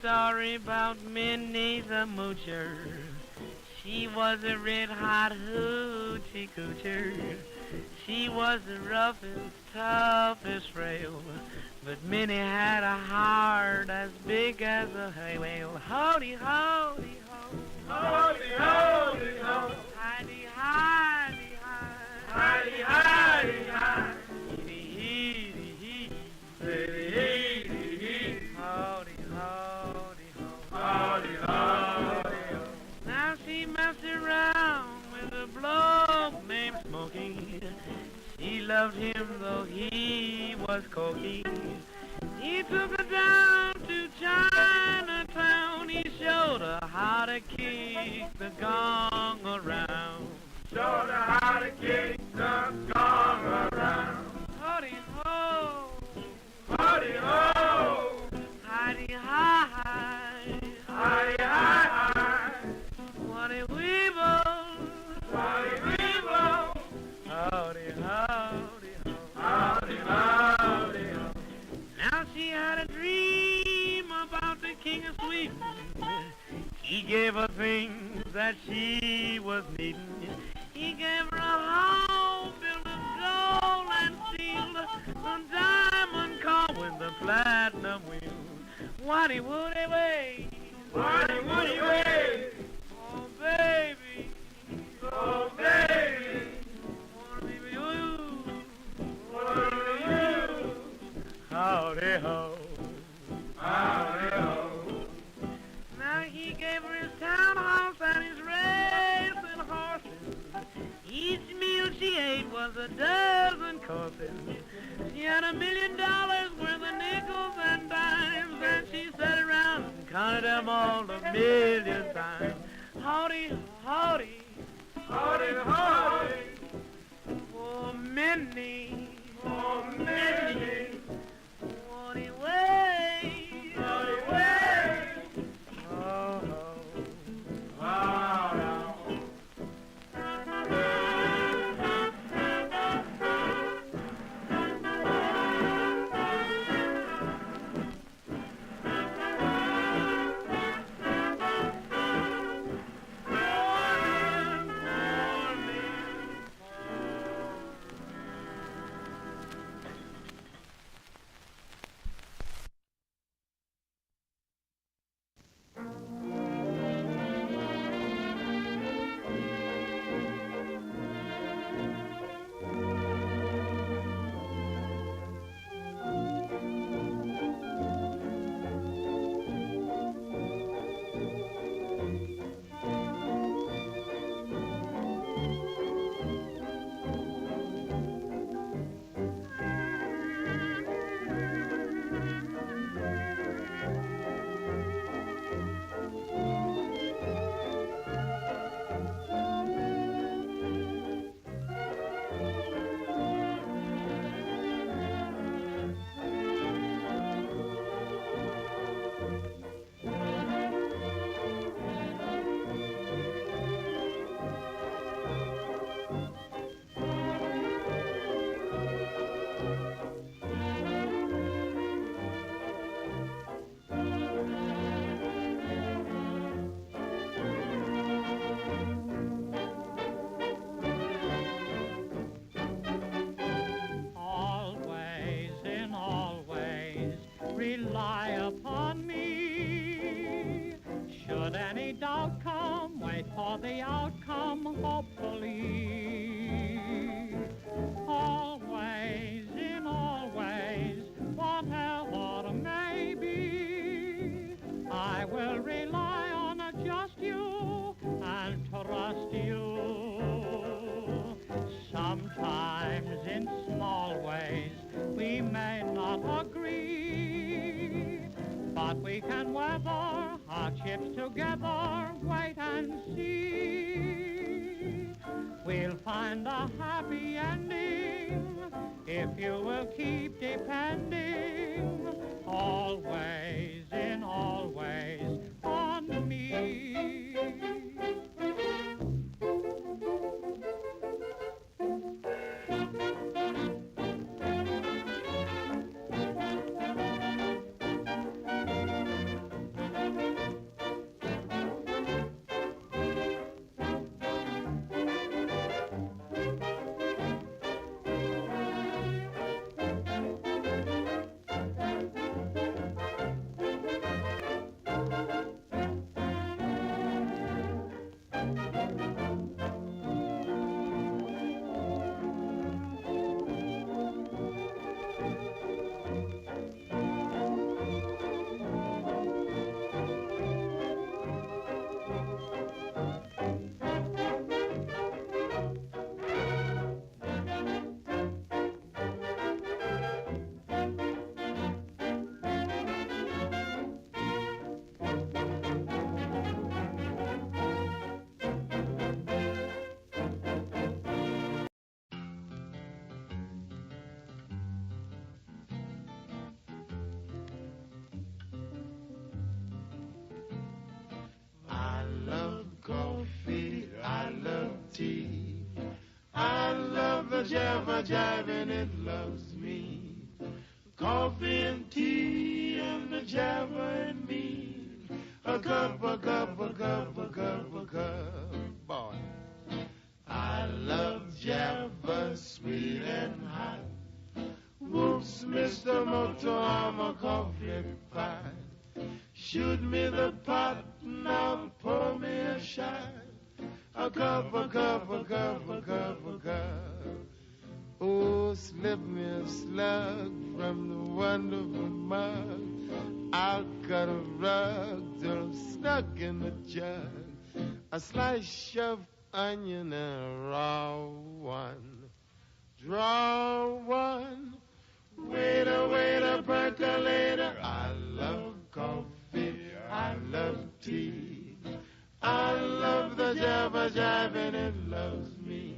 Story about Minnie the Moocher. She was a red hot hoochie coocher. She was the roughest, toughest frail. But Minnie had a heart as big as a hay whale. Howdy, howdy, ho. Howdy, howdy, ho. Hidey, hidey, hi. Hidey, hidey, hi. Heedy, heedy, hee. Hidey, heedy, hee. Howdy, howdy, ho. Howdy, howdy, ho. Now she messed around with a bloke named Smokey. She loved him though he was cocky. He took her down to Chinatown. He showed her how to kick the gong around. Showed her how to kick the gong around. Howdy ho, Howdy, ho. hidey hi, Hidey, hi, hi. what a weevil. Howdy, weevil. Howdy, howdy ho. Howdy, howdy, ho. Now she had a dream about the king of Sweden. He gave her things that she was needing. He gave her a home built of gold and steel, a diamond car with the platinum wheel. Woody woody way, Woody, woody, way. oh baby, Oh, baby. wanna be with you. What are you? Howdy ho. Howdy, ho. Now he gave her his townhouse and his racing horses. Each meal she ate was a dozen courses. She had $1 million worth of nickels and dimes, and she sat around and counted them all 1,000,000 times. Howdy, howdy, Howdy, howdy. oh Minnie, Oh, Minnie. Woody way, Howdy, way. oh, Wow. Always, in all ways, rely upon me. Should any doubt come, wait for the outcome, hopefully. Always, in all ways, whatever may be, I will rely on just you and trust you. Sometimes in small ways we may not agree, but we can weather hardships together, wait and see. We'll find a happy ending if you will keep depending always, in all ways, on me. jabba jiving, it loves me. Coffee and tea and the jabba and me. A cup, a cup, a cup, a cup, a cup. Boy, I love jabba, sweet and hot. Whoops, Mr. Moto, I'm a coffee pot. Shoot me the pot, now pour me a shot. A cup, a cup, a cup, a cup, a cup. Oh, slip me a slug from the wonderful mug. I'll cut a rug till I'm stuck in the jug. A slice of onion and a raw one. Draw one. Waiter, percolator. I love coffee. I love tea. I love the jabba jive and it loves me.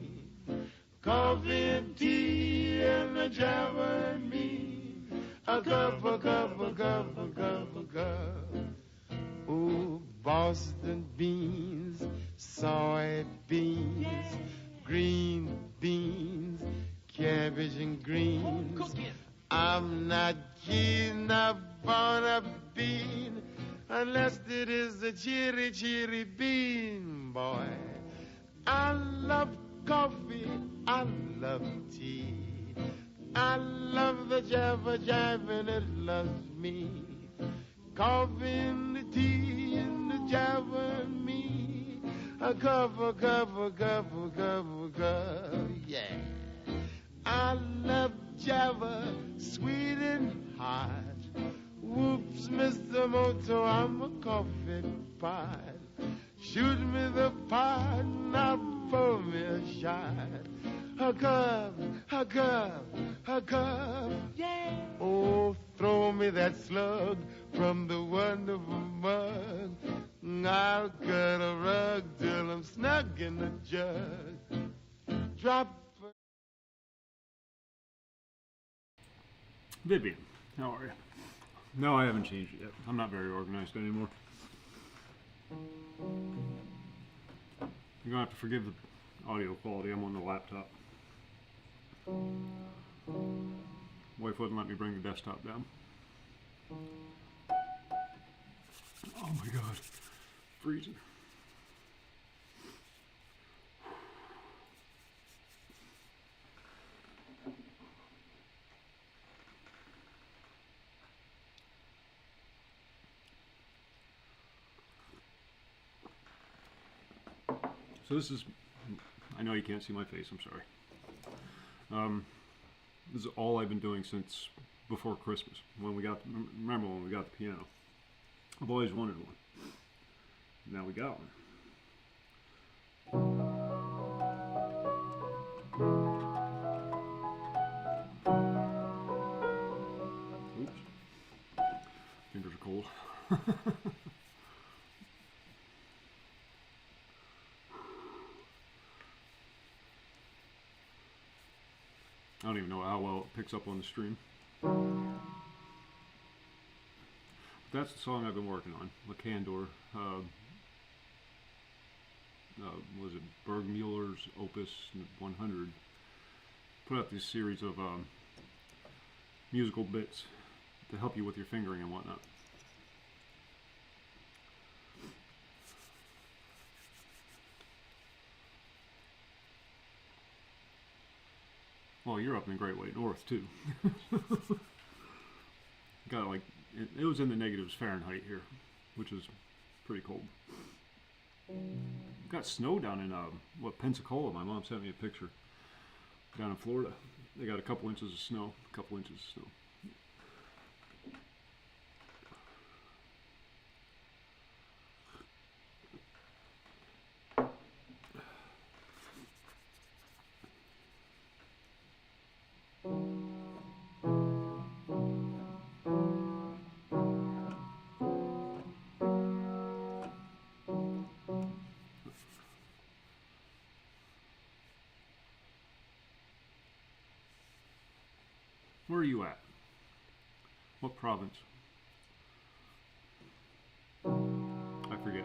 Coffee and tea and the jabba and me. A cup, a cup, a cup, a cup, a cup. Oh, Boston beans, soybeans, green beans, cabbage and greens. I'm not keen upon a bean unless it is a cheery bean, boy. I love coffee, I love tea. I love the jabba jive and it loves me. Coffee and the tea and the jabba and me. A cup, a cup, a cup, a cup, a cup, yeah. I love jabba, sweet and hot. Whoops, Mr. Moto, I'm a coffee pot. Shoot me the pot, now pour me a shot. A cup, a cup, a cup, yeah. Oh, throw me that slug from the wonderful mug. I'll cut a rug till I'm snug in the jug. Drop. Vivian, how are you? No, I haven't changed it yet. I'm not very organized anymore. You're gonna have to forgive the audio quality. I'm on the laptop. Wife wouldn't let me bring the desktop down. Oh my god. Freezing. So this is, I know you can't see my face, I'm sorry. This is all I've been doing since before Christmas. Remember when we got the piano? I've always wanted one. Now we got one. Oops. Fingers are cold. I don't even know how well it picks up on the stream. That's the song I've been working on. La Candor. Was it Bergmüller's Opus 100? Put out this series of musical bits to help you with your fingering and whatnot. Well, you're up in the Great White North too. Got like it was in the negatives Fahrenheit here, which is pretty cold. Got snow down in Pensacola. My mom sent me a picture. Down in Florida, they got a couple inches of snow. Where are you at? What province? I forget.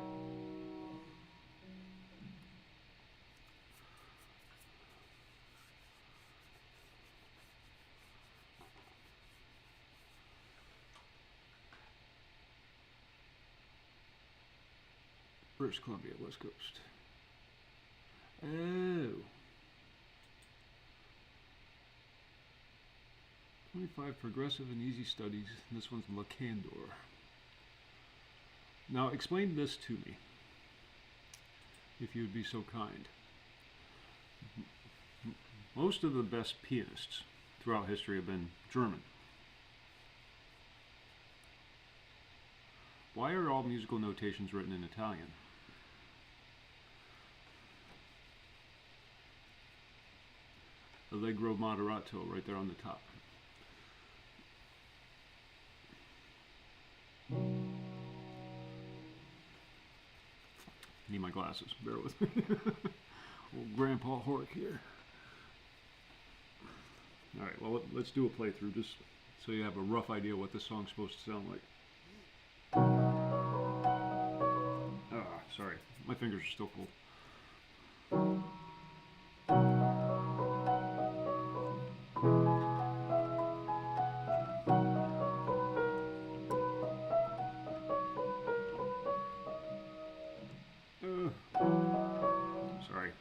British Columbia, West Coast. Oh. 25 progressive and easy studies. This one's Lacandor. Now explain this to me, if you would be so kind. Most of the best pianists throughout history have been German. Why are all musical notations written in Italian? Allegro moderato right there on the top. Need my glasses, bear with me. Old Grandpa Hork here. Alright, well let's do a playthrough just so you have a rough idea what this song's supposed to sound like. Ah, sorry, my fingers are still cold. Sorry.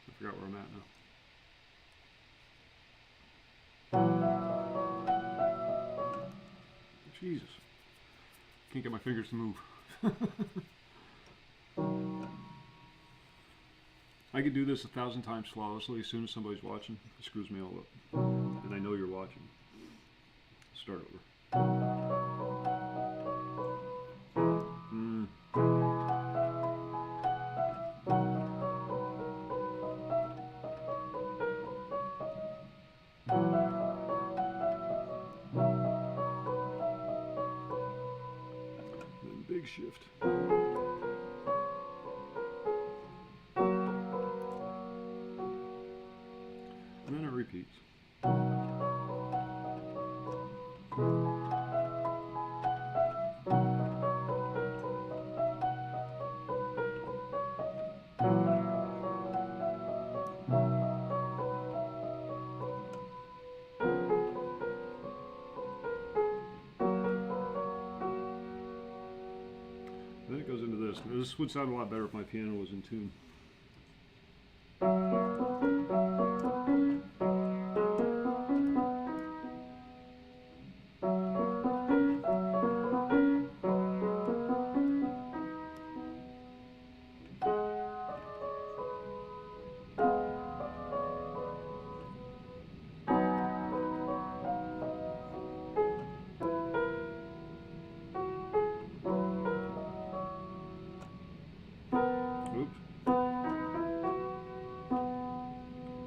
I forgot where I'm at now. Jesus. Can't get my fingers to move. I could do this 1,000 times flawlessly as soon as somebody's watching. It screws me all up. And I know you're watching. Start over. Big shift. And then it repeats. Then it goes into this. Now, this would sound a lot better if my piano was in tune. Oops.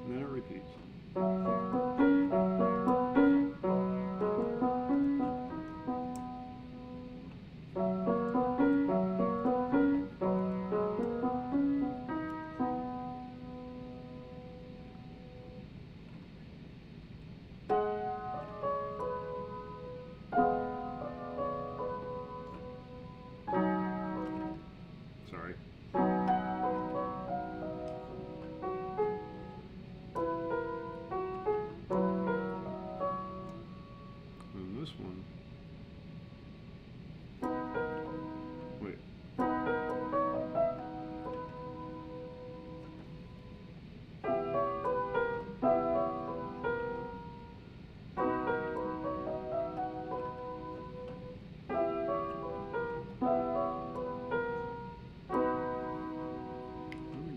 And then it repeats. Sorry. And this one. Wait.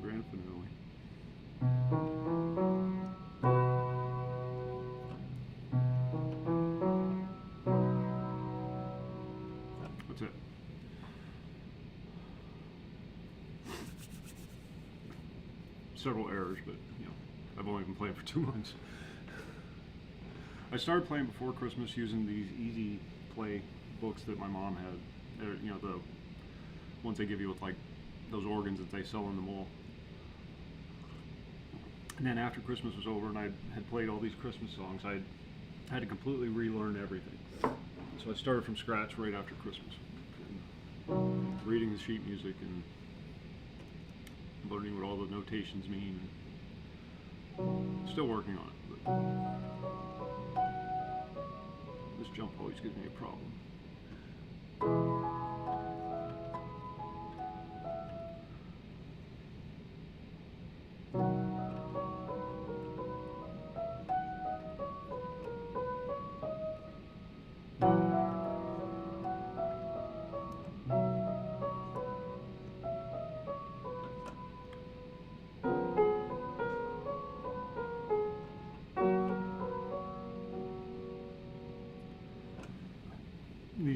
Grand finale. That's it. Several errors, but you know, I've only been playing for 2 months. I started playing before Christmas using these easy play books that my mom had. They're, you know, the ones they give you with like those organs that they sell in the mall. And then after Christmas was over and I had played all these Christmas songs, I had to completely relearn everything. So I started from scratch right after Christmas. And reading the sheet music and learning what all the notations mean. And still working on it. But this jump always gives me a problem.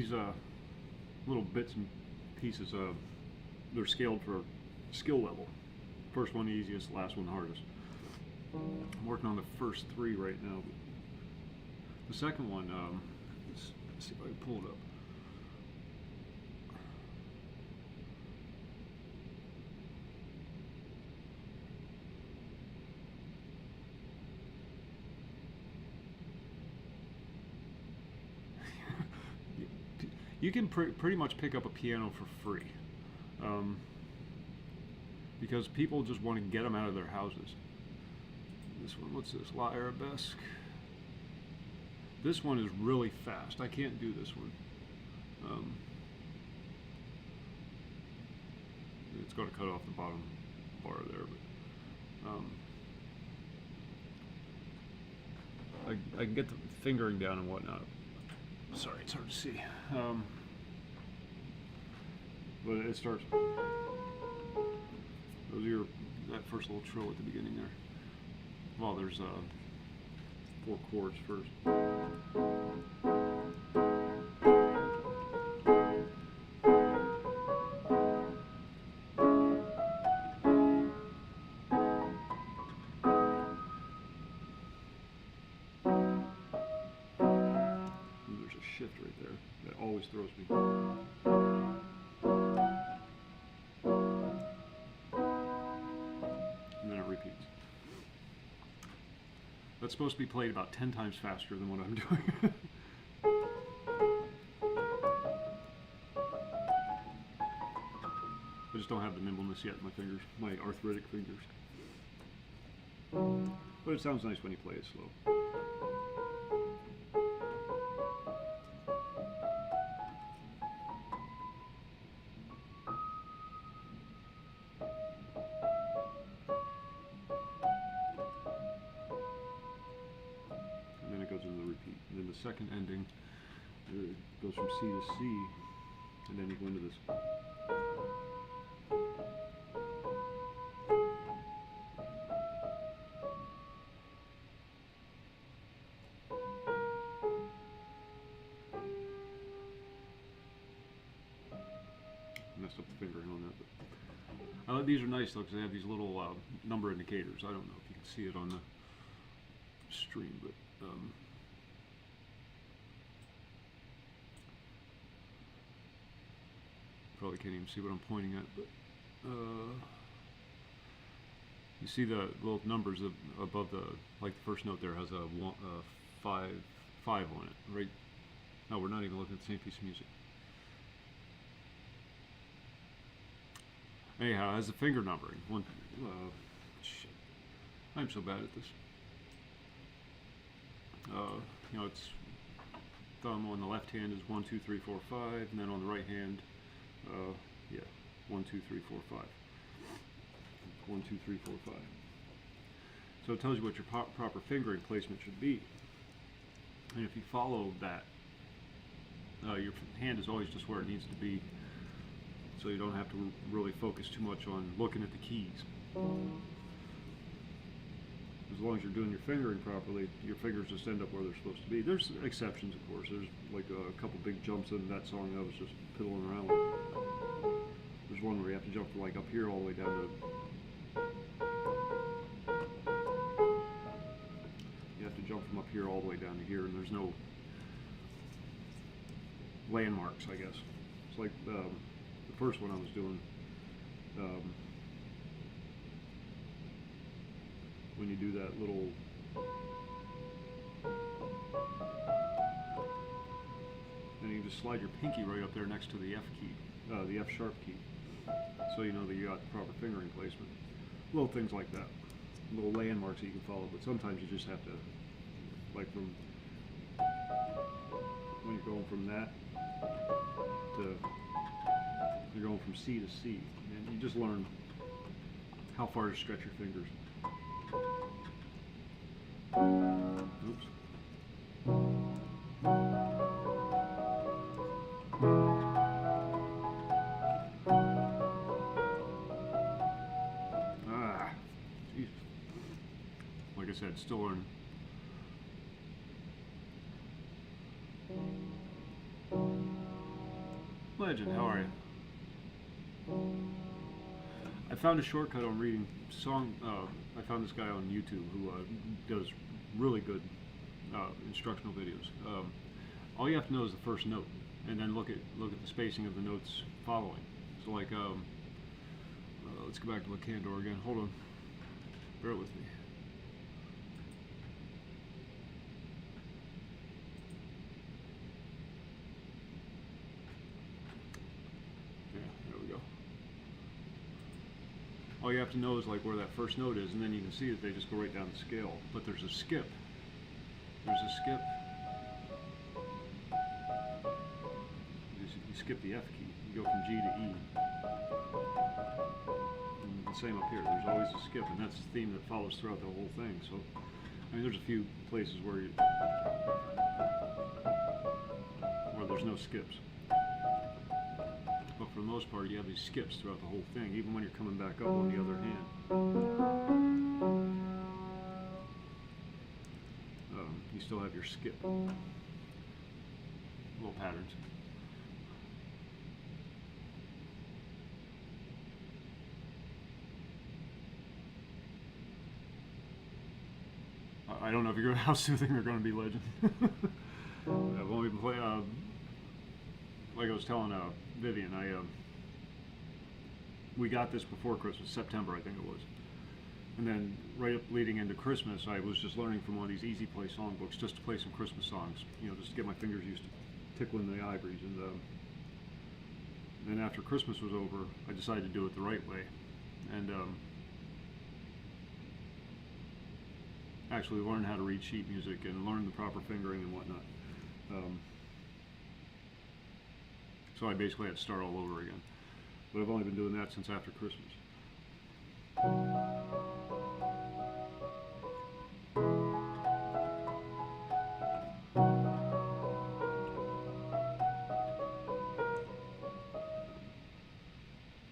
these little bits and pieces, they're scaled for skill level. First one the easiest, last one the hardest. I'm working on the first 3 right now. The second one, let's see if I can pull it up. You can pretty much pick up a piano for free, because people just want to get them out of their houses. This one, what's this? La Arabesque. This one is really fast. I can't do this one. It's going to cut off the bottom bar there, but I can get the fingering down and whatnot. Sorry, it's hard to see. But it starts. Those are that first little trill at the beginning there. Well, there's 4 chords first. Shift right there. That always throws me. And then it repeats. That's supposed to be played about 10 times faster than what I'm doing. I just don't have the nimbleness yet in my fingers, my arthritic fingers. But it sounds nice when you play it slow. Goes into the repeat, and then the second ending goes from C to C, and then you go into this. Messed up the fingering on that, but these are nice though because they have these little number indicators. I don't know if you can see it on the stream, but probably can't even see what I'm pointing at, but you see the little numbers above the, like the first note there has a 5 on it, right? No, we're not even looking at the same piece of music. Anyhow, it has the finger numbering. Shit. I'm so bad at this. You know, it's thumb on the left hand is 1, 2, 3, 4, 5, and then on the right hand, yeah, 1, 2, 3, 4, 5. 1, 2, 3, 4, 5. So it tells you what your proper fingering placement should be. And if you follow that, your hand is always just where it needs to be, so you don't have to really focus too much on looking at the keys. As long as you're doing your fingering properly, your fingers just end up where they're supposed to be. There's exceptions, of course. There's like a couple big jumps in that song I was just piddling around with. There's one where you have to jump from like up here all the way down to... You have to jump from up here all the way down to here, and there's no landmarks, I guess. It's like the first one I was doing. When you do that little and you just slide your pinky right up there next to the F key, the F sharp key, so you know that you got the proper fingering placement. Little things like that, little landmarks that you can follow, but sometimes you just have to, like from when you're going from that to, you're going from C to C, and you just learn how far to stretch your fingers. Oops. Ah, Jesus. Like I said, still learning. Legend, how are you? I found a shortcut on reading song. I found this guy on YouTube who does really good instructional videos. All you have to know is the first note, and then look at the spacing of the notes following. So like, let's go back to Candor again. Hold on, bear with me. All you have to know is like where that first note is, and then you can see that they just go right down the scale. But there's a skip. There's a skip. You skip the F key. You go from G to E. And same up here. There's always a skip, and that's the theme that follows throughout the whole thing. So, I mean, there's a few places where there's no skips. But for the most part, you have these skips throughout the whole thing, even when you're coming back up on the other hand. You still have your skip. Little patterns. I don't know if you're how soothing they're going to be, Legend. I've only been playing, like I was telling Vivian, we got this before Christmas, September I think it was, and then right up leading into Christmas, I was just learning from one of these easy play songbooks just to play some Christmas songs, you know, just to get my fingers used to tickling the ivories, and then after Christmas was over, I decided to do it the right way, and actually learn how to read sheet music and learn the proper fingering and whatnot. So I basically had to start all over again. But I've only been doing that since after Christmas.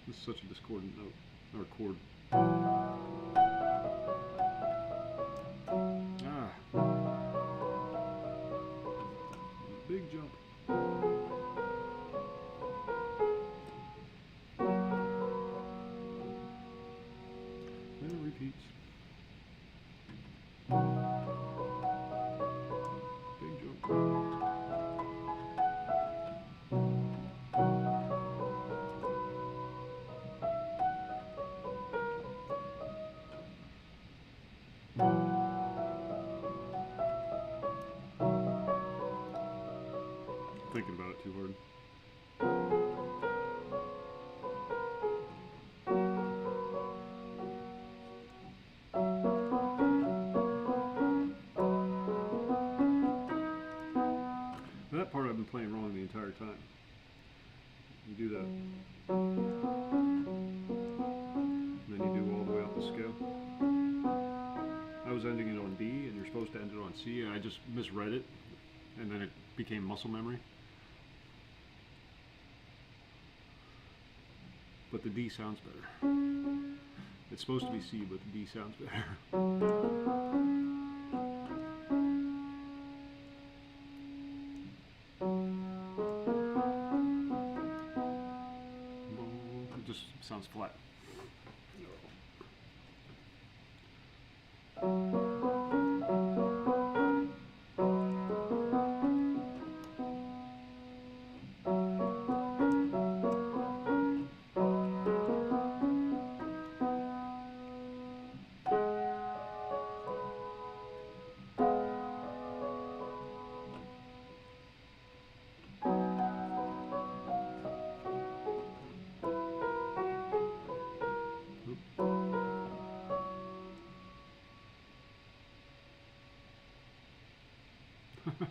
This is such a discordant note, or chord. Big jump. And it repeats. Big jump. Thinking about it too hard. That part I've been playing wrong the entire time. You do that. Then you do all the way up the scale. I was ending it on D, and you're supposed to end it on C, and I just misread it, and then it became muscle memory. But the D sounds better. It's supposed to be C, but the D sounds better. It just sounds flat.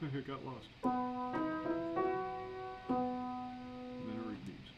It got lost. And then it repeats.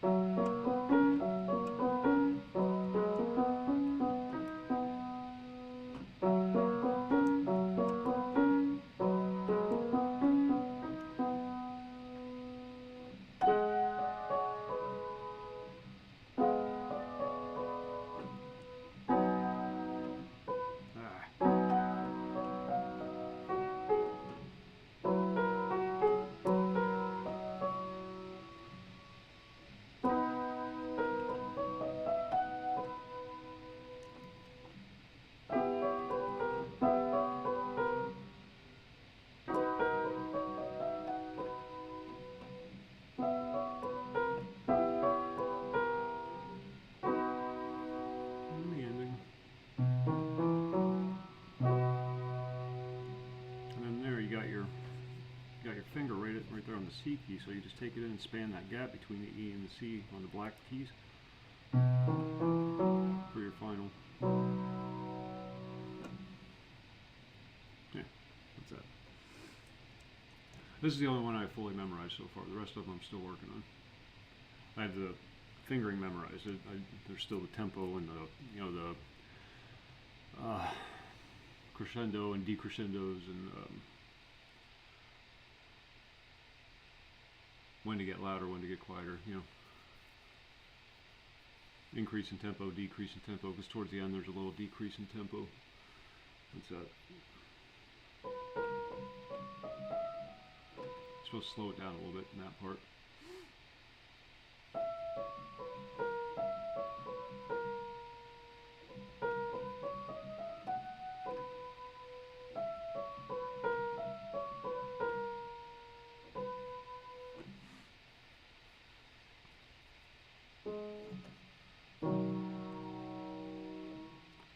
C key, so you just take it in and span that gap between the E and the C on the black keys for your final. Yeah, that's that. This is the only one I fully memorized so far. The rest of them I'm still working on. I have the fingering memorized. There's still the tempo and the crescendo and decrescendos and when to get louder, when to get quieter, increase in tempo, decrease in tempo, because towards the end there's a little decrease in tempo. That's that. Supposed to slow it down a little bit in that part.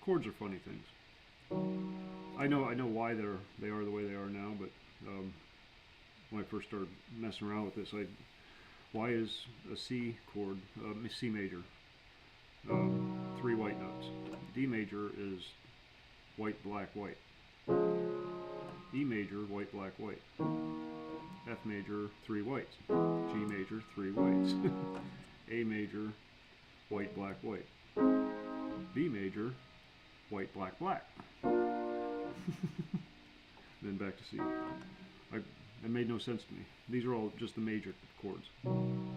Chords are funny things. I know why they are the way they are now, but when I first started messing around with this, why is a C chord, C major, 3 white notes? D major is white, black, white. E major, white, black, white. F major, 3 whites. G major, 3 whites. A major, white, black, white. B major, white, black, black. Then back to C. It made no sense to me. These are all just the major chords. And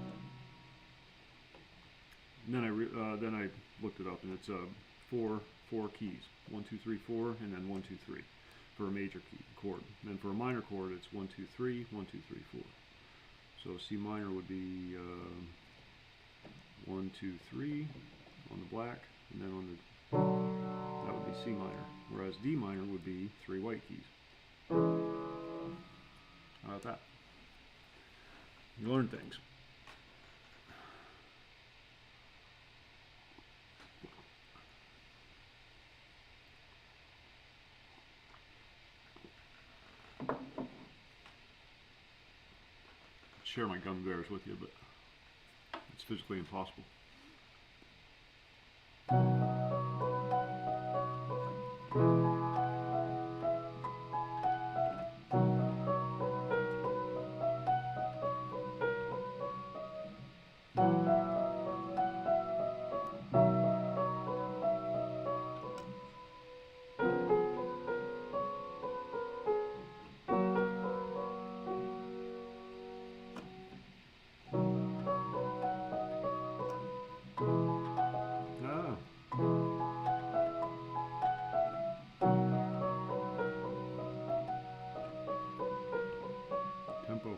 then I looked it up, and it's 4 keys: 1, 2, 3, 4, and then 1, 2, 3 for a major key chord. And then for a minor chord, it's 1, 2, 3, 1, 2, 3, 4. So C minor would be 1, 2, 3 on the black, and then on the that would be C minor. Whereas D minor would be 3 white keys. How about that? You learn things. I'd share my gummy bears with you, but it's physically impossible. Tempo.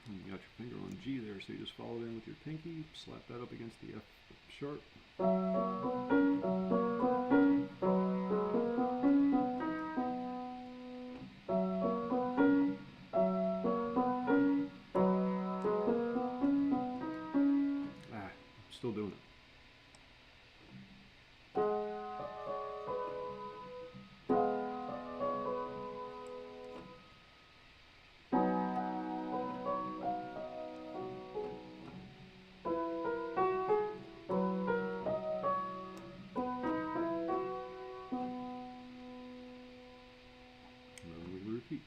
You got your finger on G there, so you just follow it in with your pinky, slap that up against the F sharp. Still doing it. And then we repeat.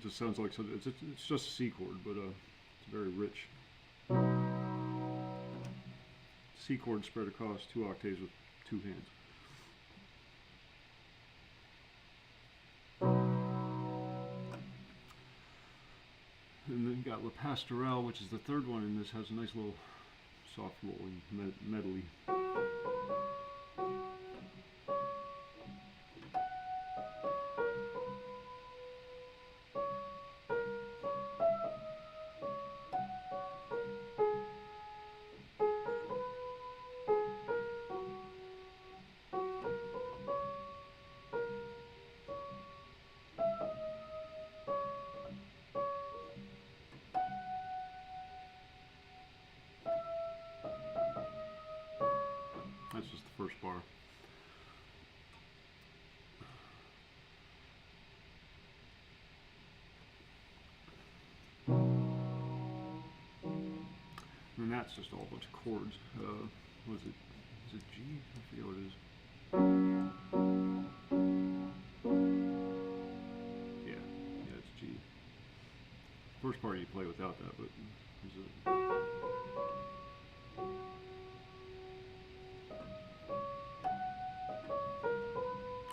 just sounds like it's just a C chord, but it's very rich. C chord spread across 2 octaves with 2 hands. And then got La Pastorelle, which is the 3rd one in this, has a nice little soft rolling medley. That's just the first bar. And that's just all a bunch of chords. Was it? Is it G? I forget what it is. Yeah, it's G. First part you play without that, but is it?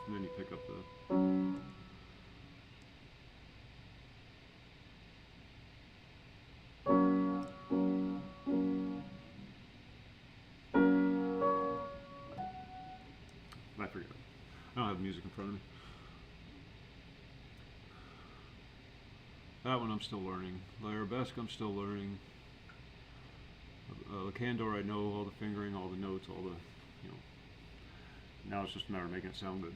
And then you pick up the. I forget. I don't have music in front of me. That one I'm still learning. The Arabesque I'm still learning. The Candor I know all the fingering, all the notes, all the, you know. Now it's just a matter of making it sound good.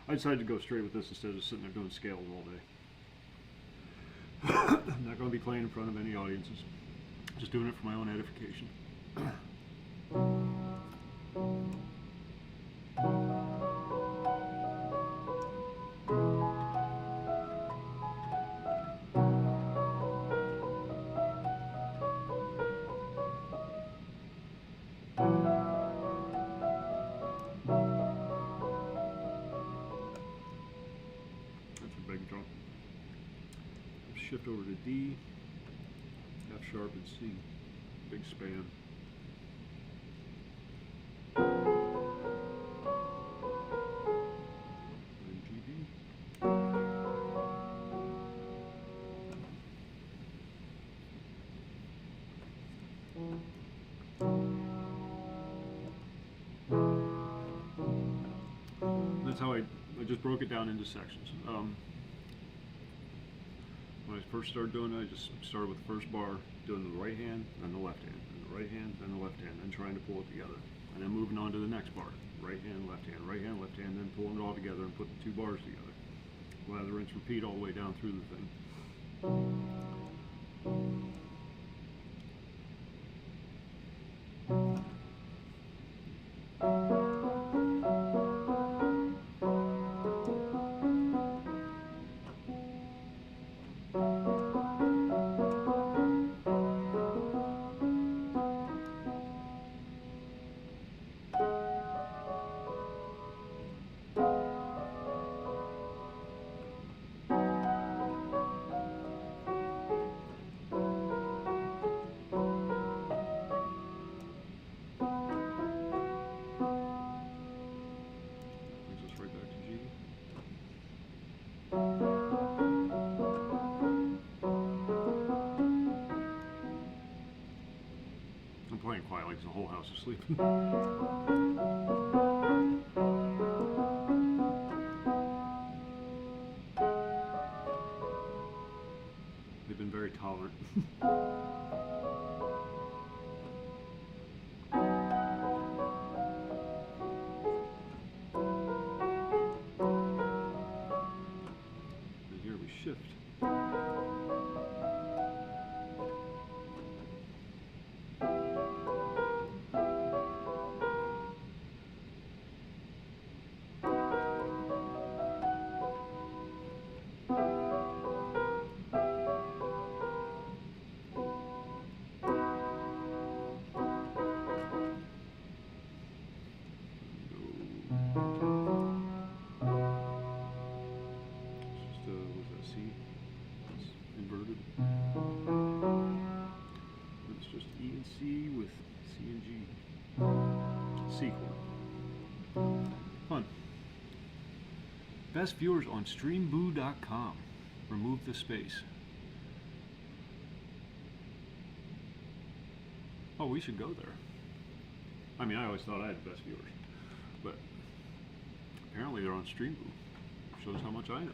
I decided to go straight with this instead of sitting there doing scales all day. I'm not going to be playing in front of any audiences. Just doing it for my own edification. Shift over to D, F sharp and C, big span. And G, D. That's how I just broke it down into sections. When I first started doing it, I just started with the first bar, doing the right hand, then the left hand, then the right hand, then the left hand, then trying to pull it together. And then moving on to the next bar, right hand, left hand, right hand, left hand, then pulling it all together and putting the 2 bars together. Lather, rinse, repeat all the way down through the thing. I'm playing quiet like the whole house is sleeping. They've been very tolerant. And here we shift. Best viewers on streamboo.com. Remove the space. Oh, we should go there. I mean, I always thought I had the best viewers, but apparently they're on Streamboo. Shows how much I know.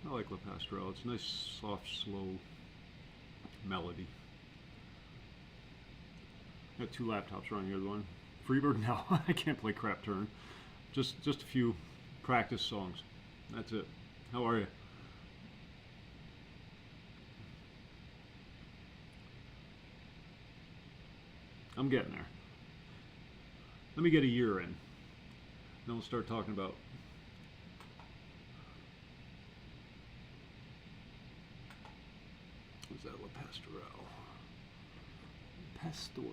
I like La Pastoral. It's a nice, soft, slow melody. Got two laptops running here. The one Freebird. No, I can't play crap turn. Just a few practice songs. That's it. How are you? I'm getting there. Let me get a year in. Then we'll start talking about what's that? La Pastoral. Pastoral.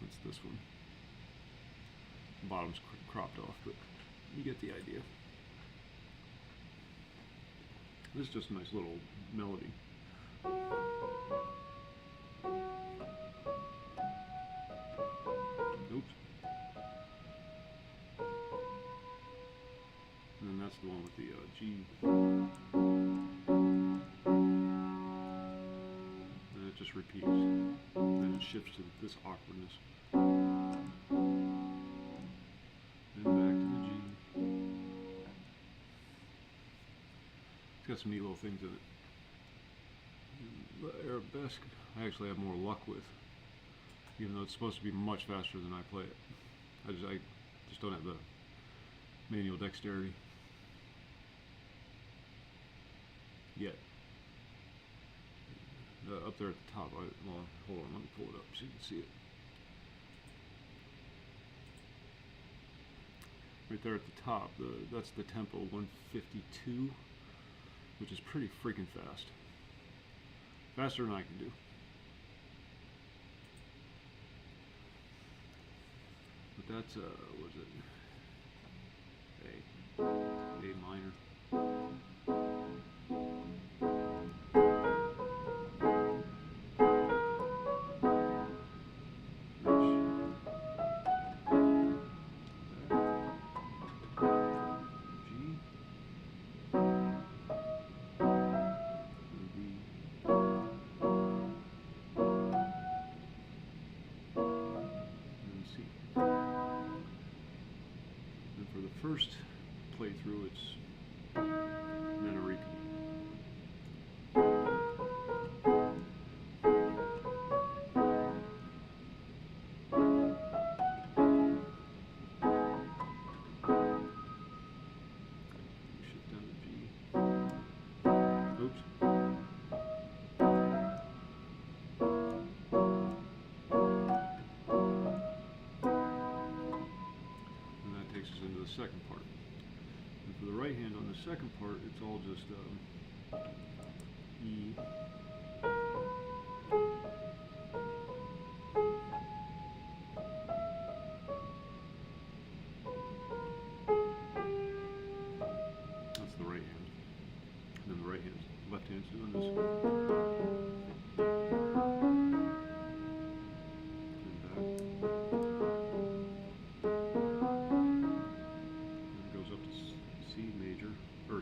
That's this one. The bottom's cropped off, but you get the idea. This is just a nice little melody. Oops. And then that's the one with the G. And it just repeats. Then it shifts to this awkwardness. Then back to the G. It's got some neat little things in it. The arabesque I actually have more luck with, even though it's supposed to be much faster than I play it. I just don't have the manual dexterity yet. Up there at the top, well, hold on, let me pull it up so you can see it. Right there at the top, that's the tempo, 152, which is pretty freaking fast. Faster than I can do. But that's, what is it? A minor. First playthrough, it's Menarika. Shift down to G. Oops. Into the second part. And for the right hand on the second part, it's all just E. That's the right hand. And then the right hand, left hand's doing this.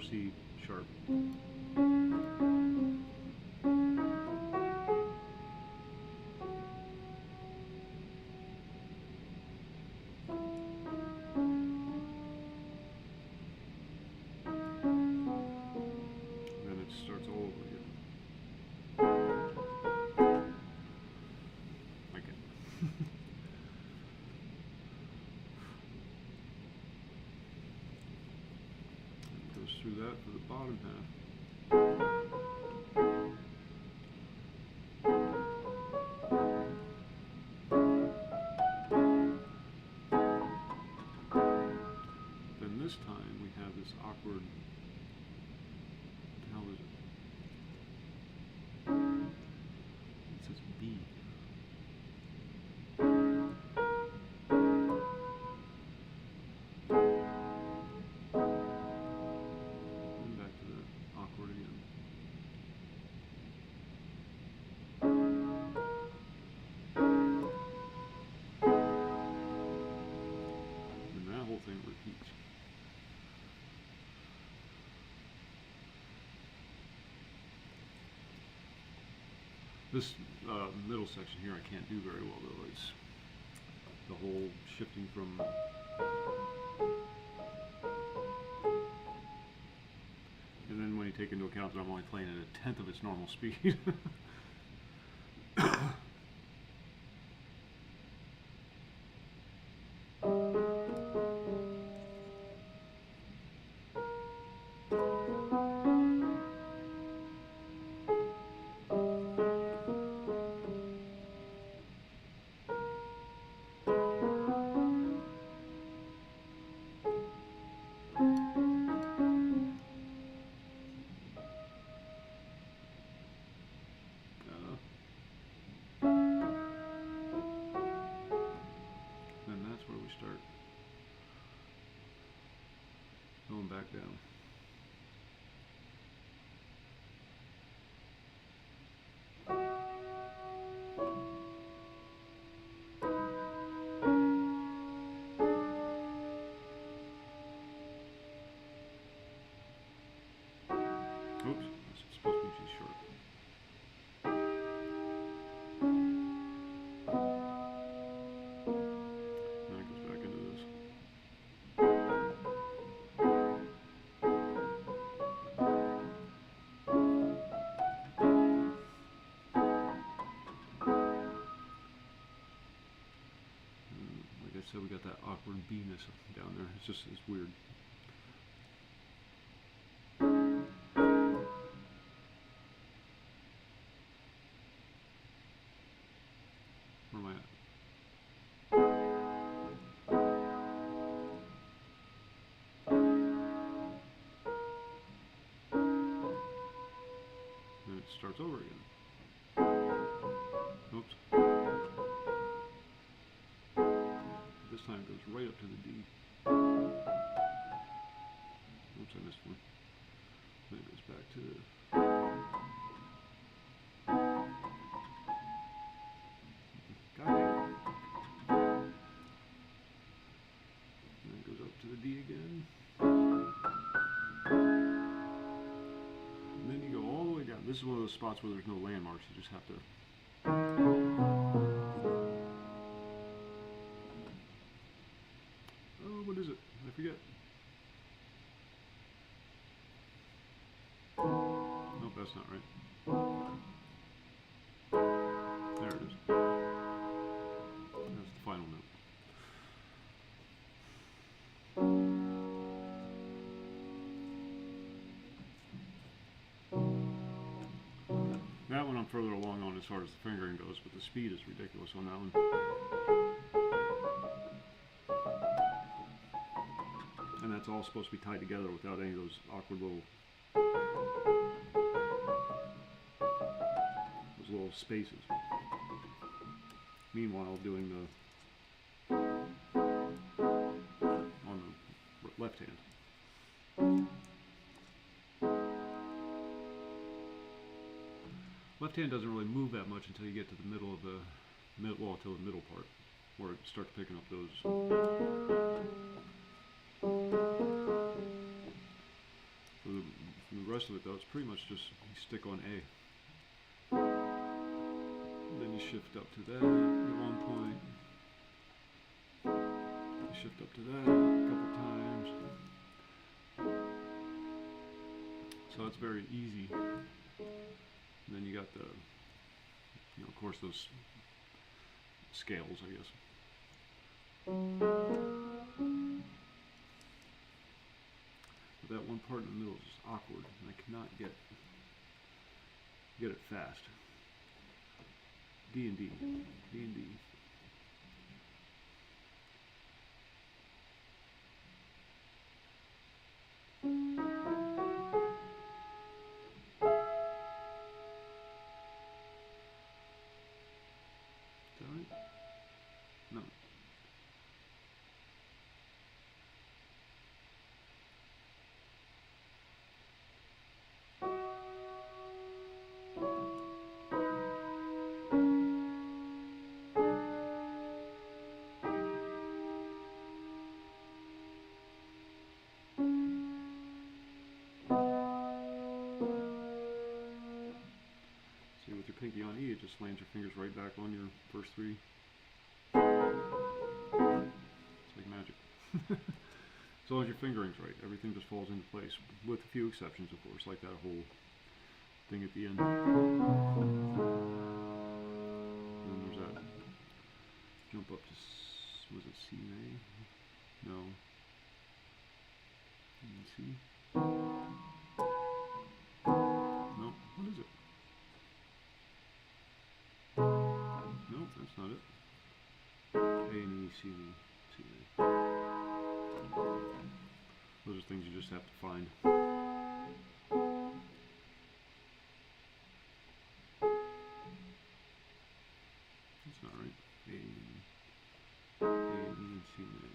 C sharp. Then it starts all over again. us through that for the bottom half. Then this time we have this awkward, what the hell is it? It says B. And back to the awkward again. And that whole thing repeats. This middle section here I can't do very well though. It's the whole shifting from and then when you take into account that I'm only playing at 1/10 of its normal speed. Then that's where we start going back down. Oops, that's supposed to be G sharp. Now it goes back into this. Like I said, we got that awkward B-ness down there. It's weird. Where am I at? And it starts over again. Oops. This time it goes right up to the D. Oops, I missed one. Then it goes back to the and then it goes up to the D again. And then you go all the way down. This is one of those spots where there's no landmarks. You just have to. Oh, what is it? I forget. Nope, that's not right. There it is. That's the final note. That one I'm further along on as far as the fingering goes, but the speed is ridiculous on that one. And that's all supposed to be tied together without any of those awkward little spaces. Meanwhile, doing the on the left hand. Left hand doesn't really move that much until you get to the middle of the until the middle part, where it starts picking up those. For the rest of it, though, it's pretty much just you stick on A. And then you shift up to that at one point. You shift up to that a couple times. So it's very easy. And then you got the, of course, those scales, I guess. But that one part in the middle is just awkward, and I cannot get it fast. D and D, D and D. Is that right? No. See, with your pinky on E, it just lands your fingers right back on your first three. It's like magic. As long as your fingering's right, everything just falls into place, with a few exceptions, of course, like that whole thing at the end. And then there's that jump up to, was it C A? No. C? No, what is it? Nope, that's not it. A and E, C and E, C and A. Those are things you just have to find. That's not right. A and E and C and A.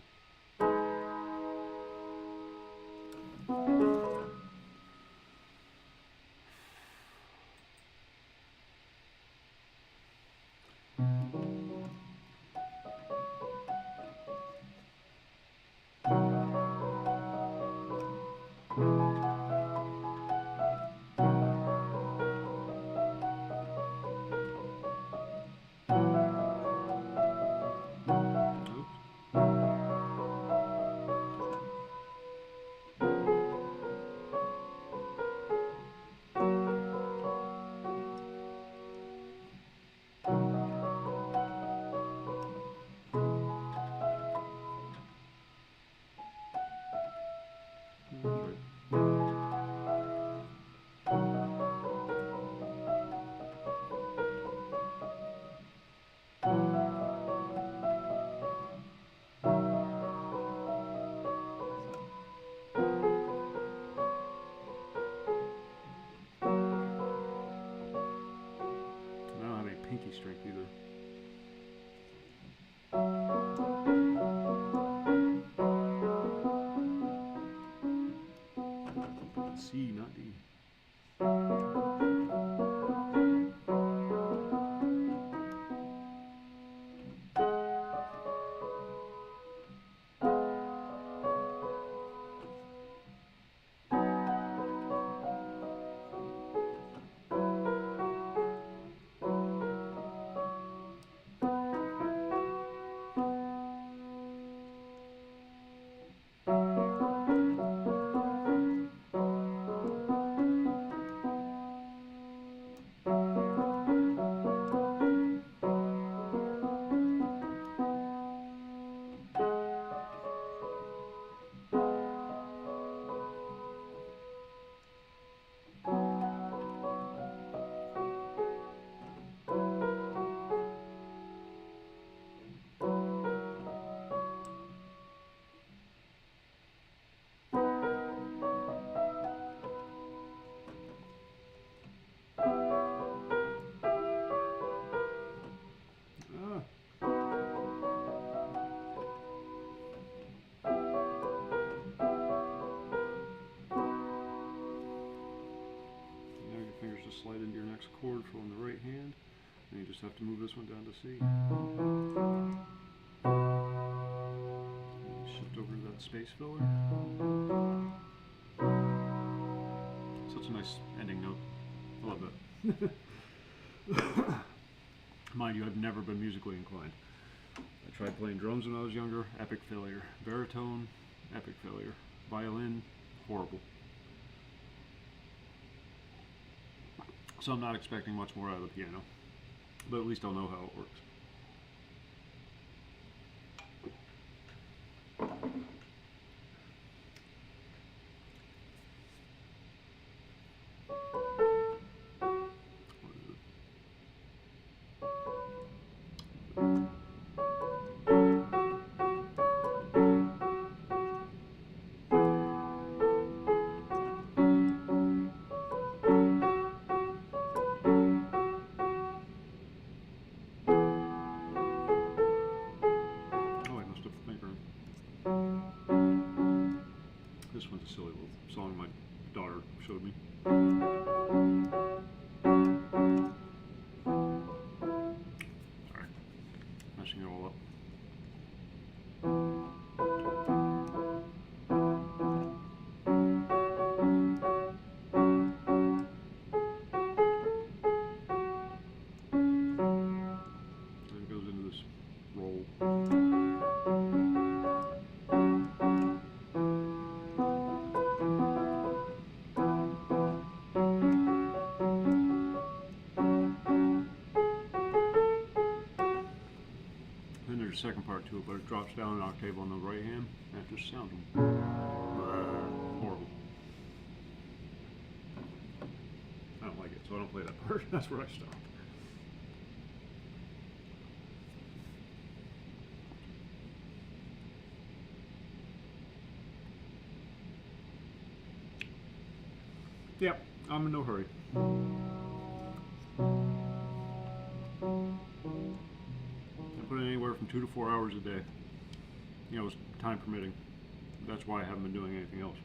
Pinky strength either. C, not D. Slide into your next chord from the right hand, and you just have to move this one down to C. And shift over to that space filler. Such a nice ending note. I love that. Mind you, I've never been musically inclined. I tried playing drums when I was younger, epic failure. Baritone, epic failure. Violin, horrible. So I'm not expecting much more out of the piano, but at least I'll know how it works. showed me. Sorry, messing it all up. Then it goes into this roll. Then there's a second part to it, but it drops down an octave on the right hand. That just sounds horrible. I don't like it, so I don't play that part. That's where I stop. Yep, I'm in no hurry. I put in anywhere from 2 to 4 hours a day. You know, time permitting. That's why I haven't been doing anything else.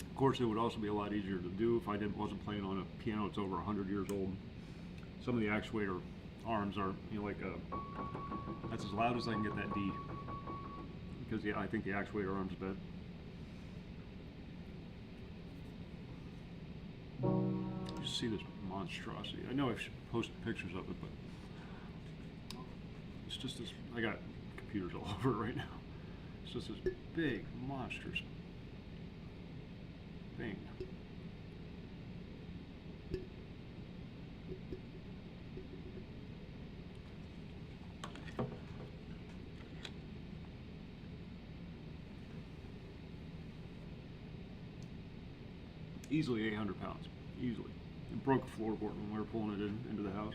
Of course, it would also be a lot easier to do if I wasn't playing on a piano that's over 100 years old. Some of the actuator arms are, you know, like that's as loud as I can get that D, because yeah, I think the actuator arm's bad. You see this monstrosity. I know I've posted pictures of it, but it's just this. I got computers all over it right now. It's just this big, monstrous thing. Easily 800 pounds, easily. It broke a floorboard when we were pulling it into the house.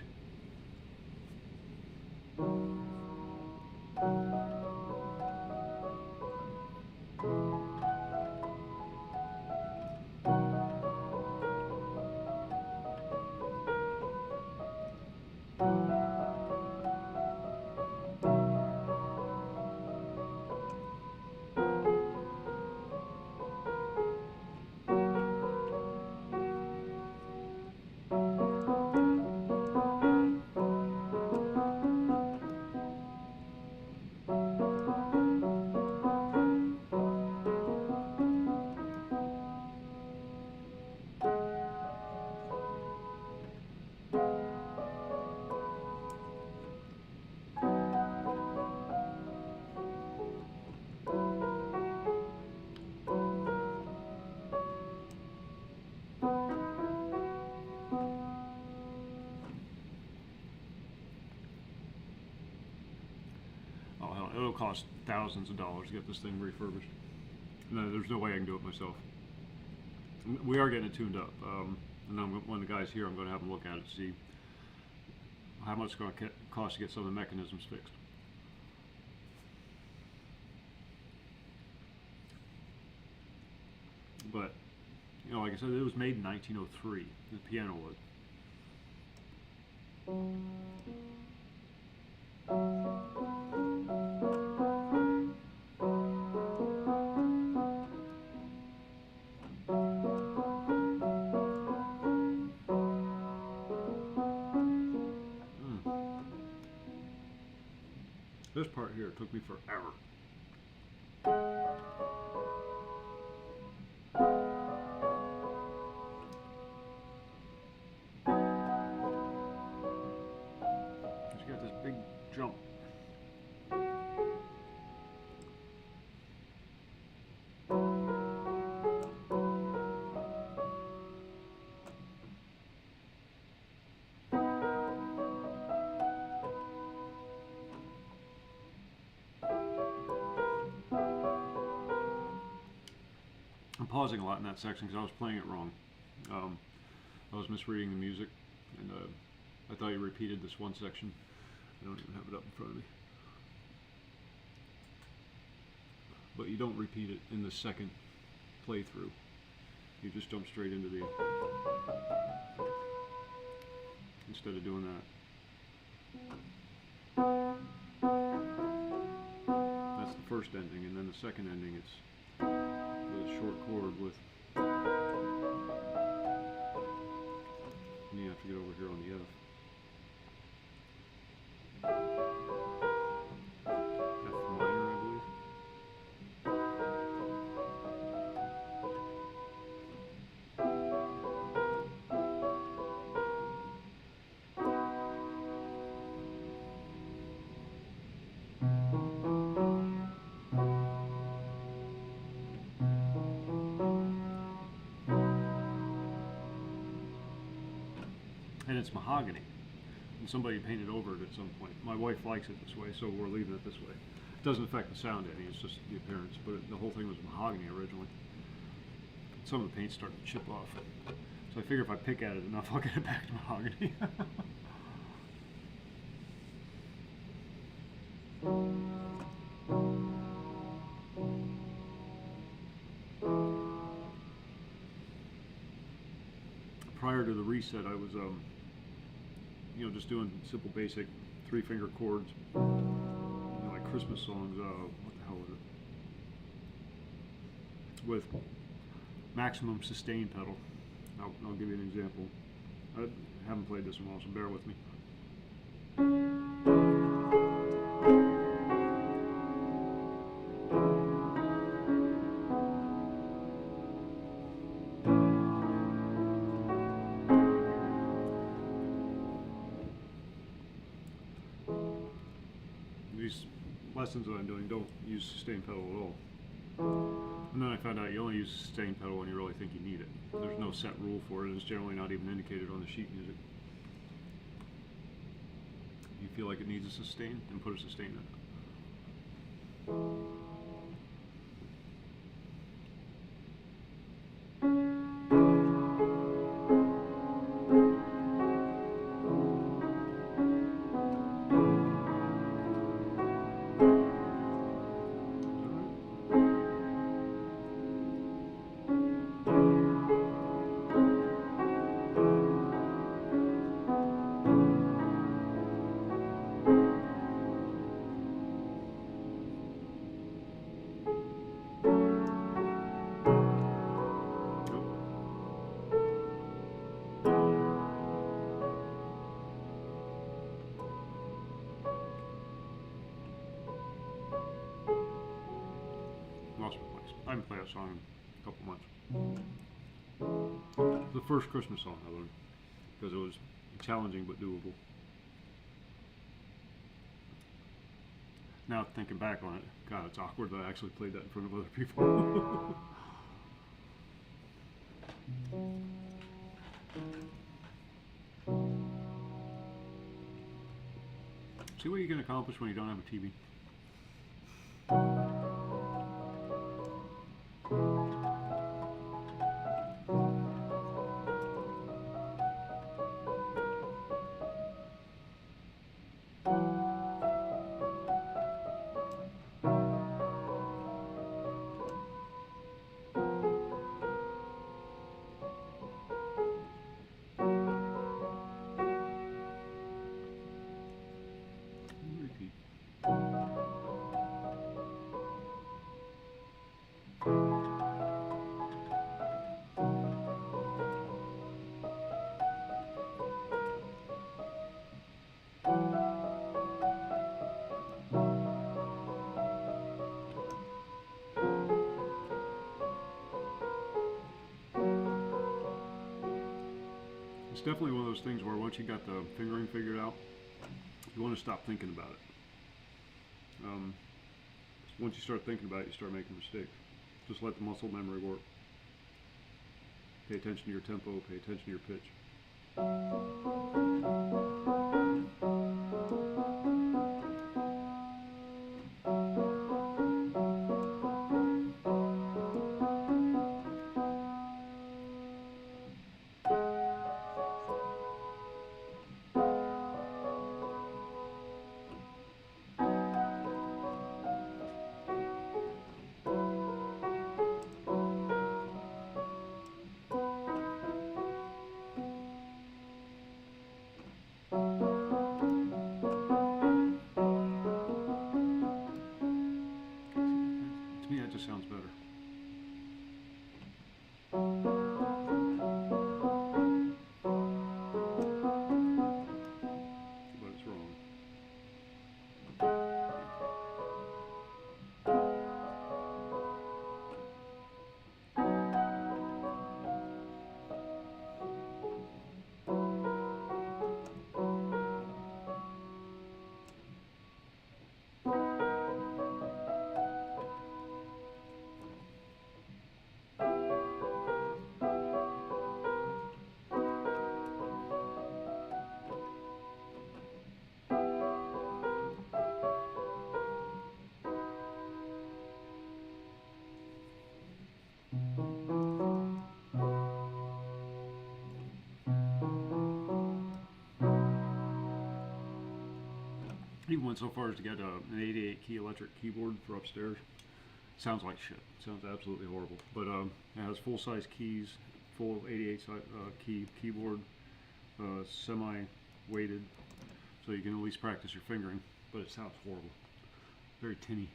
It'll cost thousands of dollars to get this thing refurbished. No, there's no way I can do it myself. We are getting it tuned up, and then when the guy's here, I'm going to have him look at it to see how much it's going to cost to get some of the mechanisms fixed. But, you know, like I said, it was made in 1903, the piano was. This part here took me forever. It's got this big jump. pausing a lot in that section because I was playing it wrong. I was misreading the music, and I thought you repeated this one section. I don't even have it up in front of me. But you don't repeat it in the second playthrough. You just jump straight into the... instead of doing that. That's the first ending, and then the second ending, it's the short chord with... and you have to get over here on the F. F minor, I believe. And it's mahogany. And somebody painted over it at some point. My wife likes it this way, so we're leaving it this way. It doesn't affect the sound any, it's just the appearance. But the whole thing was mahogany originally. Some of the paint started to chip off. So I figure if I pick at it enough, I'll get it back to mahogany. Prior to the reset, I was just doing simple basic 3-finger chords, like Christmas songs, what the hell was it? With maximum sustain pedal. I'll give you an example. I haven't played this in a while, so bear with me. These lessons that I'm doing don't use sustain pedal at all. And then I found out you only use sustain pedal when you really think you need it. There's no set rule for it, and it's generally not even indicated on the sheet music. If you feel like it needs a sustain, then put a sustain in it. I haven't played that song in a couple months. The first Christmas song I learned, because it was challenging but doable. Now thinking back on it, God, it's awkward that I actually played that in front of other people. See what you can accomplish when you don't have a TV. Repeat. It's definitely one of those things where once you got the fingering figured out, you want to stop thinking about it. Once you start thinking about it, you start making mistakes. Just let the muscle memory work. Pay attention to your tempo, pay attention to your pitch. Even went so far as to get an 88 key electric keyboard for upstairs. Sounds like shit. Sounds absolutely horrible. But it has full-size keys, full 88 key keyboard, semi-weighted, so you can at least practice your fingering. But it sounds horrible. Very tinny.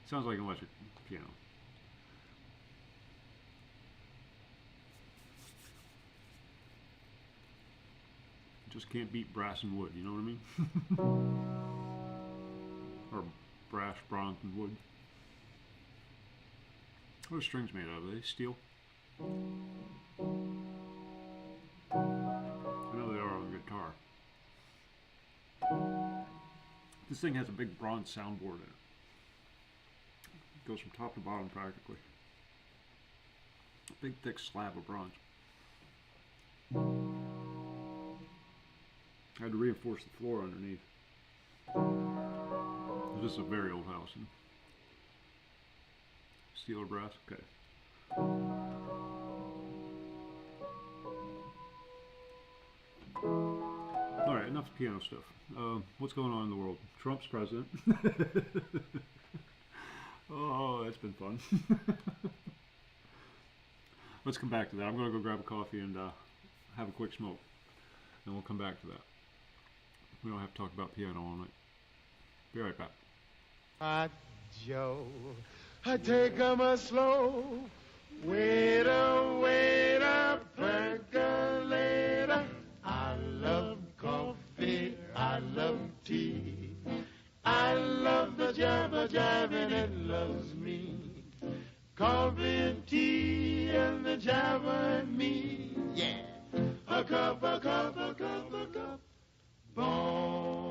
Sounds like an electric piano. Just can't beat brass and wood, you know what I mean? Or brass, bronze, and wood. What are strings made out of? Are they steel? I know they are on the guitar. This thing has a big bronze soundboard in it. It goes from top to bottom practically. A big thick slab of bronze. I had to reinforce the floor underneath. This is a very old house. Steel or brass? Okay. Alright, enough piano stuff. What's going on in the world? Trump's president. Oh, that's been fun. Let's come back to that. I'm going to go grab a coffee and have a quick smoke. And we'll come back to that. We don't have to talk about piano all night. Be right back. Joe, I take 'em a slow. Waiter, percolator. I love coffee, I love tea. I love the jabber and it loves me. Coffee and tea and the jabber and me. Yeah. A cup, boom.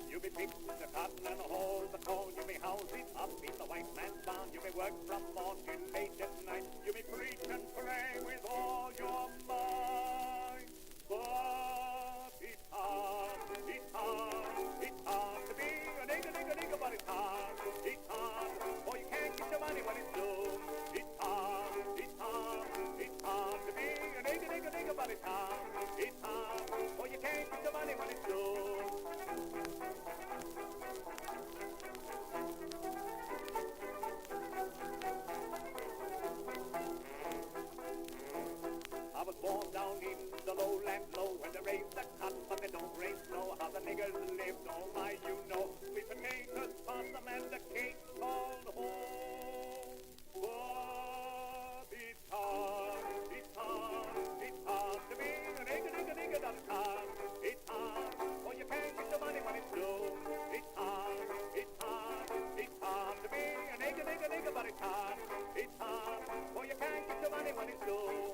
You be picked the cotton and hold the corn, you be house it up in the white man's barn, you be work from morn till late at night, you be preach and pray with all your might. But it's hard to be a nigga, but it's hard, for you can't get your money when it's due. It's hard to be a nigga, but it's hard, for you can't get your money when it's due. I was born down in the lowland low, where they raise the cotton, but they don't raise snow. How the niggers live, oh my, you know. Sweet potatoes, possum, and the cake called home. But it's hard to be a nigga, that is hard. It's hard, for you can't get the money when it's due. It's hard to be a nigga, but it's hard. It's hard, for you can't get the money when it's due.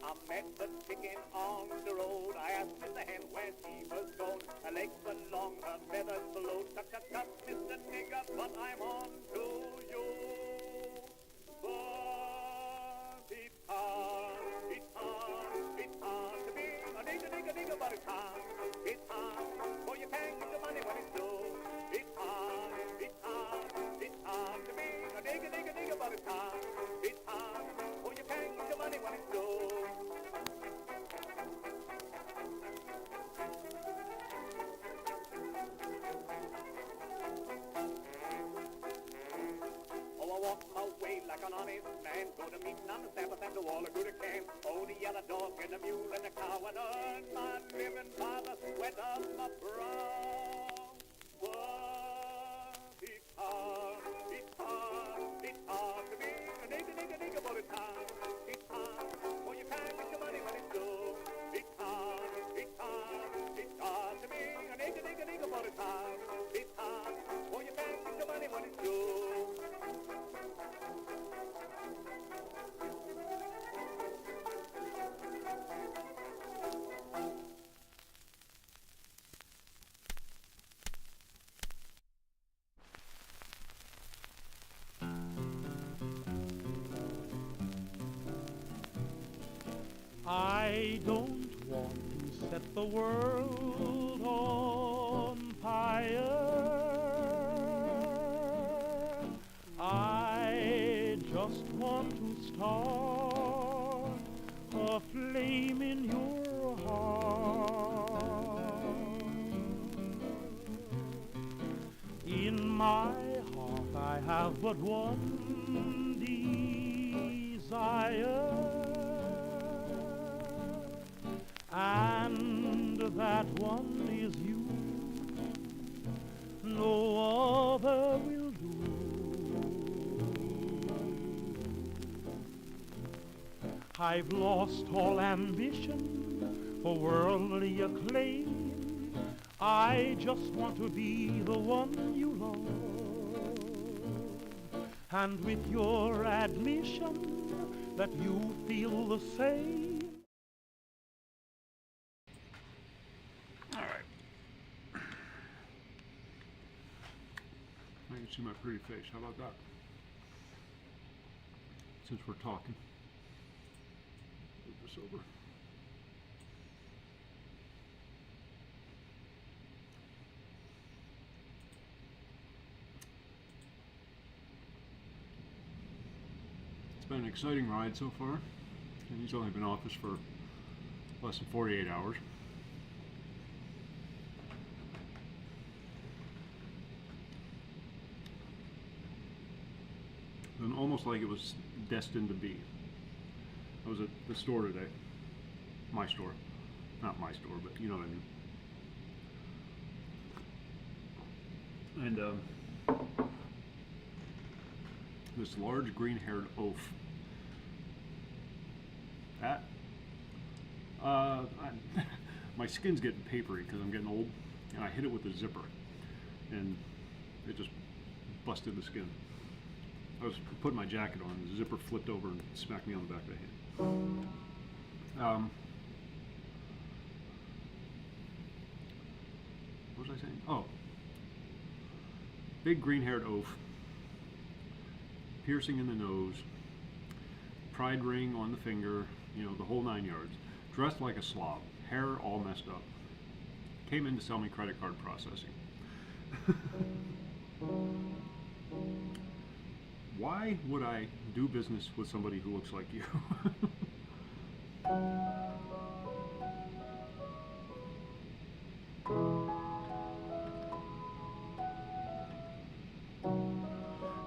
I met the chicken on the road. I asked Mr. Hen where she was going. Her legs were long, her feathers below. Tut, Mr. Nigger, but I'm on to you. But it's hard to be a nigger, but it's hard. It's hard, for you can't get the money when it's due. It's hard to be a nigger, but it's hard. It's hard, for you can't get the money when it's due. Oh, I walk my way like an honest man. Go to meeting on the Sabbath and to all a good can. Oh, the yellow dog and the mule and the cow, and earn my living by the sweat of my brow. But it's hard to be a nigga, but it's hard. It's hard, for you can't get your money when it's due. It's hard to be a nigga, but it's hard. It's hard, for you can't get your money when it's due. I don't want to set the world on fire. I just want to start a flame in your heart. In my heart I have but one desire, and that one is you. No other will do. I've lost all ambition for worldly acclaim. I just want to be the one you love, and with your admission that you feel the same. All right. I can see my pretty face. How about that? Since we're talking. Move this over. It's been an exciting ride so far, and he's only been off us for less than 48 hours. And almost like it was destined to be. I was at the store today. My store. Not my store, but you know what I mean. And this large green-haired oaf. That my skin's getting papery because I'm getting old, and I hit it with a zipper, and it just busted the skin. I was putting my jacket on, and the zipper flipped over and smacked me on the back of the hand. What was I saying? Oh, big green-haired oaf, piercing in the nose, pride ring on the finger, you know, the whole 9 yards. Dressed like a slob, hair all messed up. Came in to sell me credit card processing. Why would I do business with somebody who looks like you?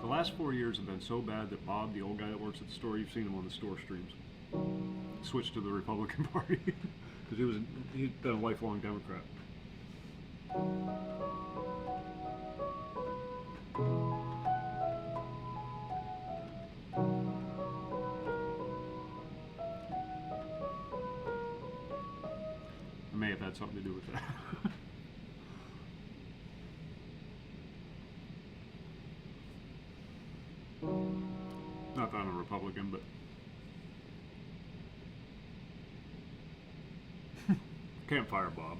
The last 4 years have been so bad that Bob, the old guy that works at the store, you've seen him on the store streams, switched to the Republican Party because he'd been a lifelong Democrat. I may have had something to do with that. Not that I'm a Republican, but can't fire Bob.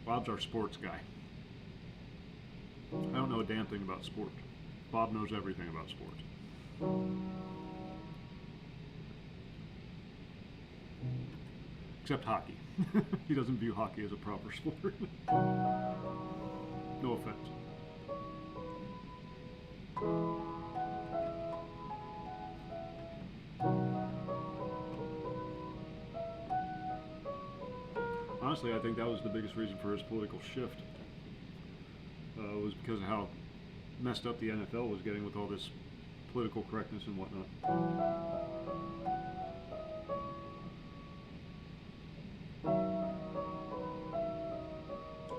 Bob's our sports guy. I don't know a damn thing about sports. Bob knows everything about sports. Except hockey. He doesn't view hockey as a proper sport. No offense. Honestly, I think that was the biggest reason for his political shift. Was because of how messed up the NFL was getting with all this political correctness and whatnot.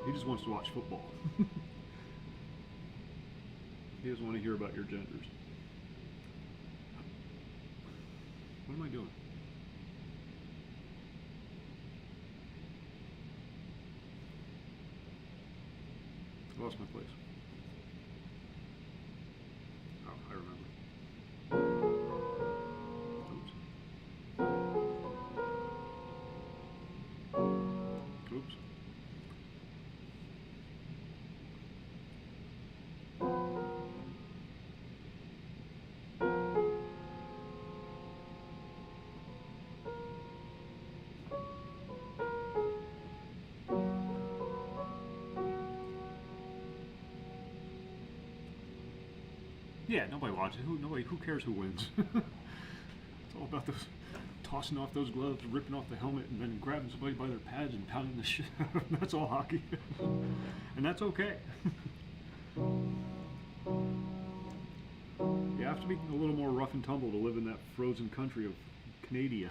He just wants to watch football. He doesn't want to hear about your genders. What am I doing? I lost my place. Oh, I remember. Oops. Oops. Yeah, nobody watches. Who cares who wins? It's all about those tossing off those gloves, ripping off the helmet, and then grabbing somebody by their pads and pounding the shit out of them. That's all hockey. And that's okay. You have to be a little more rough and tumble to live in that frozen country of Canada.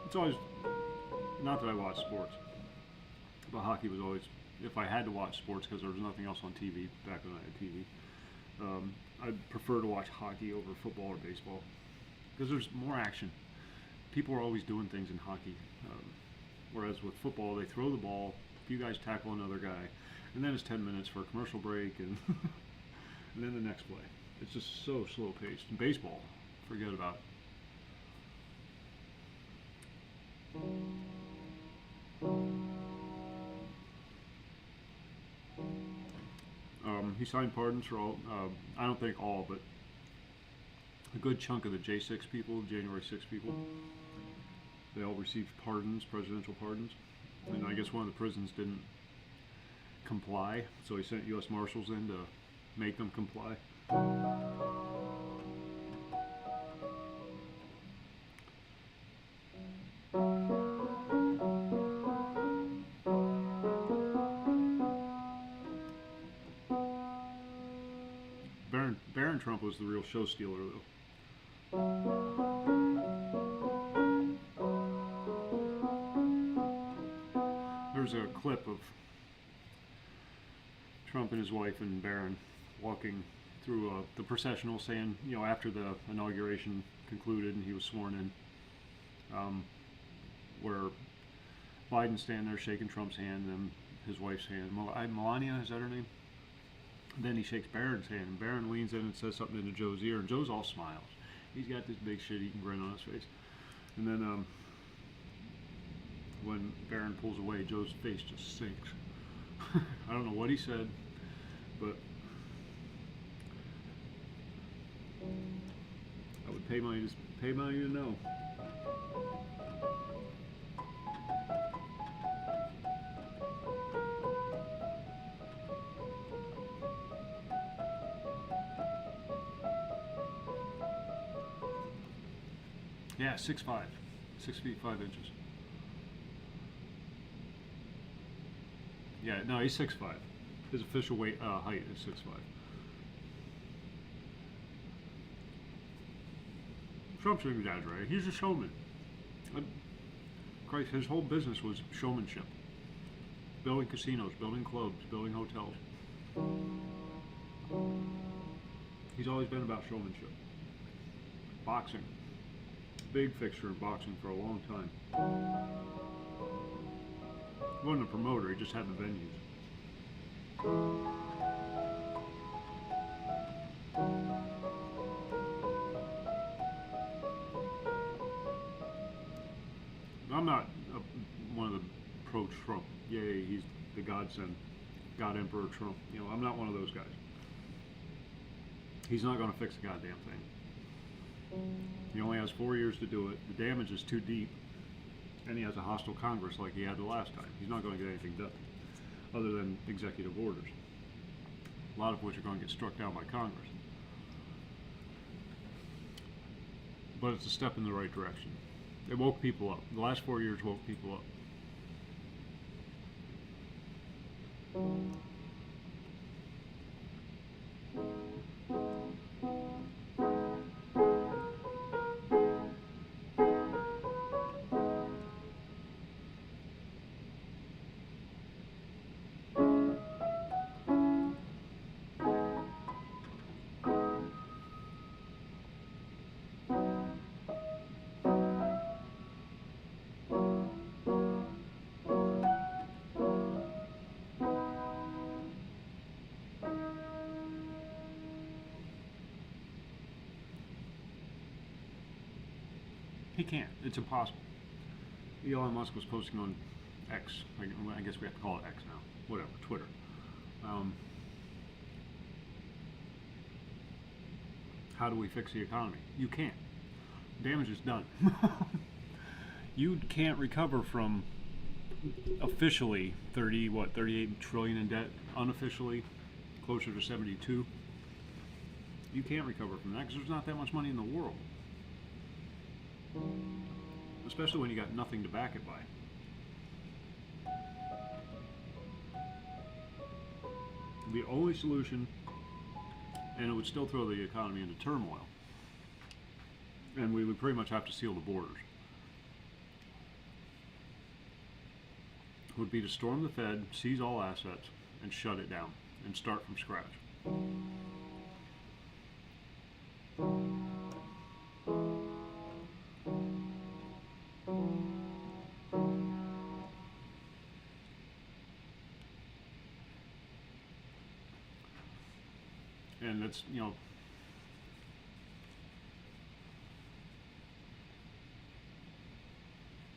It's always, not that I watch sports, but hockey was always, if I had to watch sports because there was nothing else on TV back when I had TV, I'd prefer to watch hockey over football or baseball because there's more action. People are always doing things in hockey, whereas with football they throw the ball, a few guys tackle another guy, and then it's 10 minutes for a commercial break, and and then the next play. It's just so slow paced. In baseball, forget about it. He signed pardons for all, I don't think all, but a good chunk of the J6 people, January 6 people. They all received pardons, presidential pardons. And I guess one of the prisons didn't comply, so he sent U.S. Marshals in to make them comply. Barron Trump was the real show stealer, though. There's a clip of Trump and his wife and Barron walking through the processional, saying, you know, after the inauguration concluded and he was sworn in, where Biden's standing there shaking Trump's hand and his wife's hand. Melania, is that her name? Then he shakes Barron's hand, and Barron leans in and says something into Joe's ear, and Joe's all smiles. He's got this big shit-eating grin on his face. And then when Barron pulls away, Joe's face just sinks. I don't know what he said, but I would pay money to know. Yeah, 6'5", 6 feet 5 inches. Yeah, no, he's 6'5". His official height is 6'5". Trump's exaggerated. He's a showman. Christ, his whole business was showmanship. Building casinos, building clubs, building hotels. He's always been about showmanship. Boxing. Big fixture in boxing for a long time. He wasn't a promoter, he just had the venues. I'm not one of the pro-Trump. Yay, he's the godsend, God Emperor Trump. You know, I'm not one of those guys. He's not going to fix the goddamn thing. He only has 4 years to do it. The damage is too deep, and he has a hostile Congress like he had the last time. He's not going to get anything done, other than executive orders, a lot of which are going to get struck down by Congress. But it's a step in the right direction. It woke people up. The last 4 years woke people up. He can't. It's impossible. Elon Musk was posting on X. I guess we have to call it X now. Whatever. Twitter. how do we fix the economy? You can't. Damage is done. You can't recover from officially 38 trillion in debt, unofficially closer to 72. You can't recover from that because there's not that much money in the world. Especially when you got nothing to back it by. The only solution, and it would still throw the economy into turmoil, and we would pretty much have to seal the borders, would be to storm the Fed, seize all assets, and shut it down, and start from scratch. And that's, you know,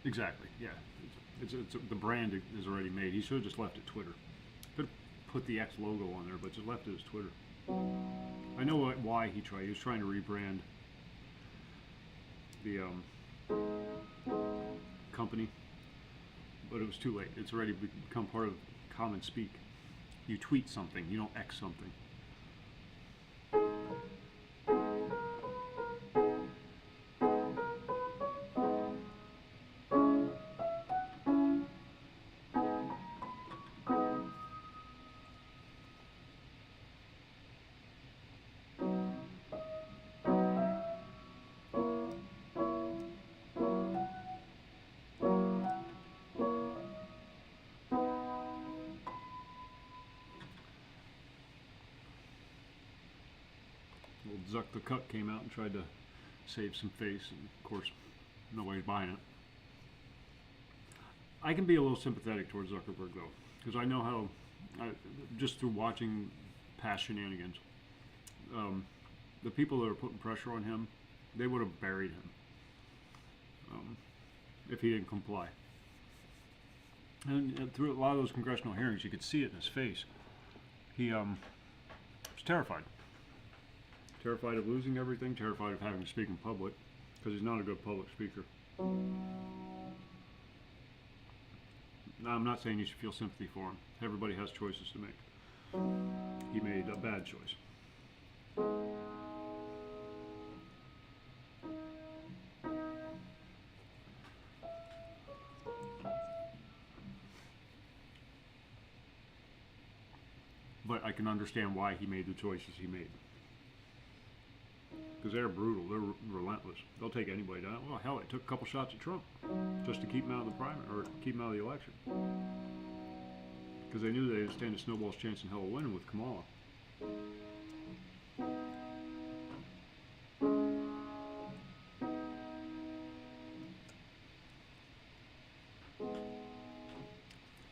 exactly, yeah. It's the brand is already made. He should have just left it Twitter. Could have put the X logo on there, but just left it as Twitter. I know why he tried. He was trying to rebrand the company, but it was too late. It's already become part of common speak. You tweet something, you don't X something. Zuck the Cuck came out and tried to save some face, and of course, nobody's buying it. I can be a little sympathetic towards Zuckerberg, though, because I know how, just through watching past shenanigans, the people that are putting pressure on him, they would have buried him if he didn't comply. And through a lot of those congressional hearings, you could see it in his face. He was terrified. Terrified of losing everything, terrified of having to speak in public, because he's not a good public speaker. Now, I'm not saying you should feel sympathy for him. Everybody has choices to make. He made a bad choice. But I can understand why he made the choices he made. Because they're brutal, they're relentless. They'll take anybody down. Well, hell, they took a couple shots at Trump just to keep him out of the primary, or keep him out of the election. Because they knew they didn't stand a snowball's chance in hell of winning with Kamala.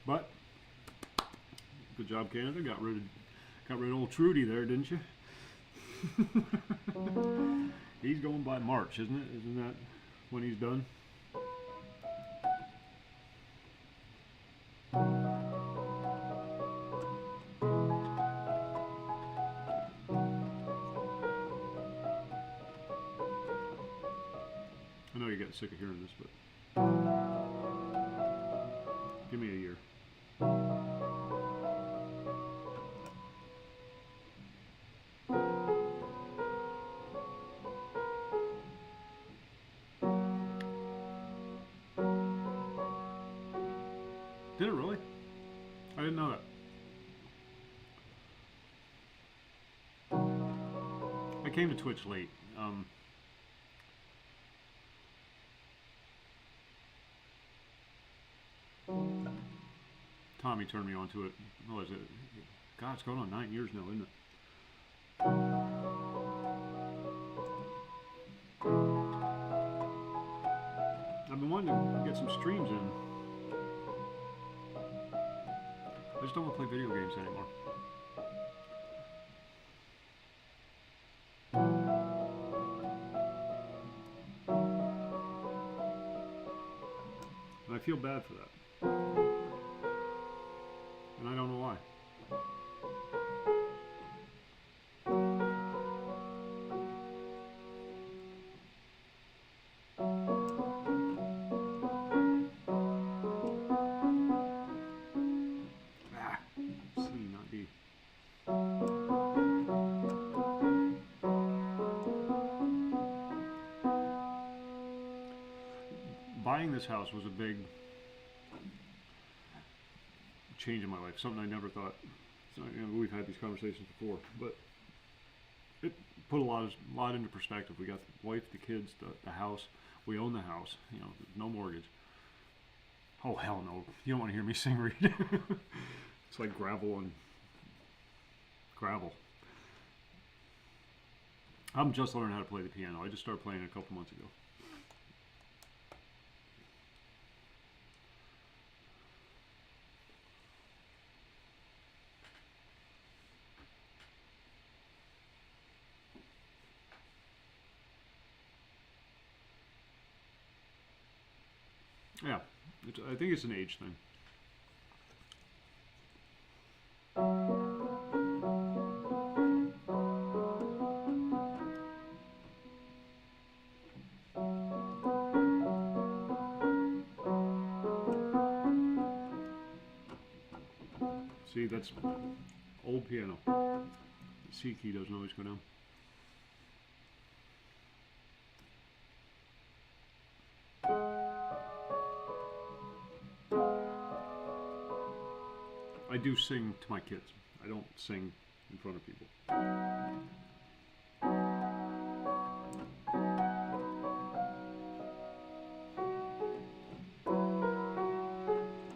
But good job, Canada. Got rid of old Trudy there, didn't you? He's going by March, isn't it? Isn't that when he's done? I know you get sick of hearing this, but give me a year. Did it really? I didn't know that. I came to Twitch late. Tommy turned me onto it. What was it? God, it's going on 9 years now, isn't it? I've been wanting to get some streams in. I just don't want to play video games anymore. And I feel bad for that. And I don't know why. this house was a big change in my life. Something I never thought. So, we've had these conversations before, but it put a lot into perspective. We got the wife, the kids, the house. We own the house. No mortgage. Oh hell no! You don't want to hear me sing, read. It's like gravel and gravel. I'm just learning how to play the piano. I just started playing it a couple months ago. Yeah, I think it's an age thing. See, that's old piano. The C key doesn't always go down. I do sing to my kids. I don't sing in front of people.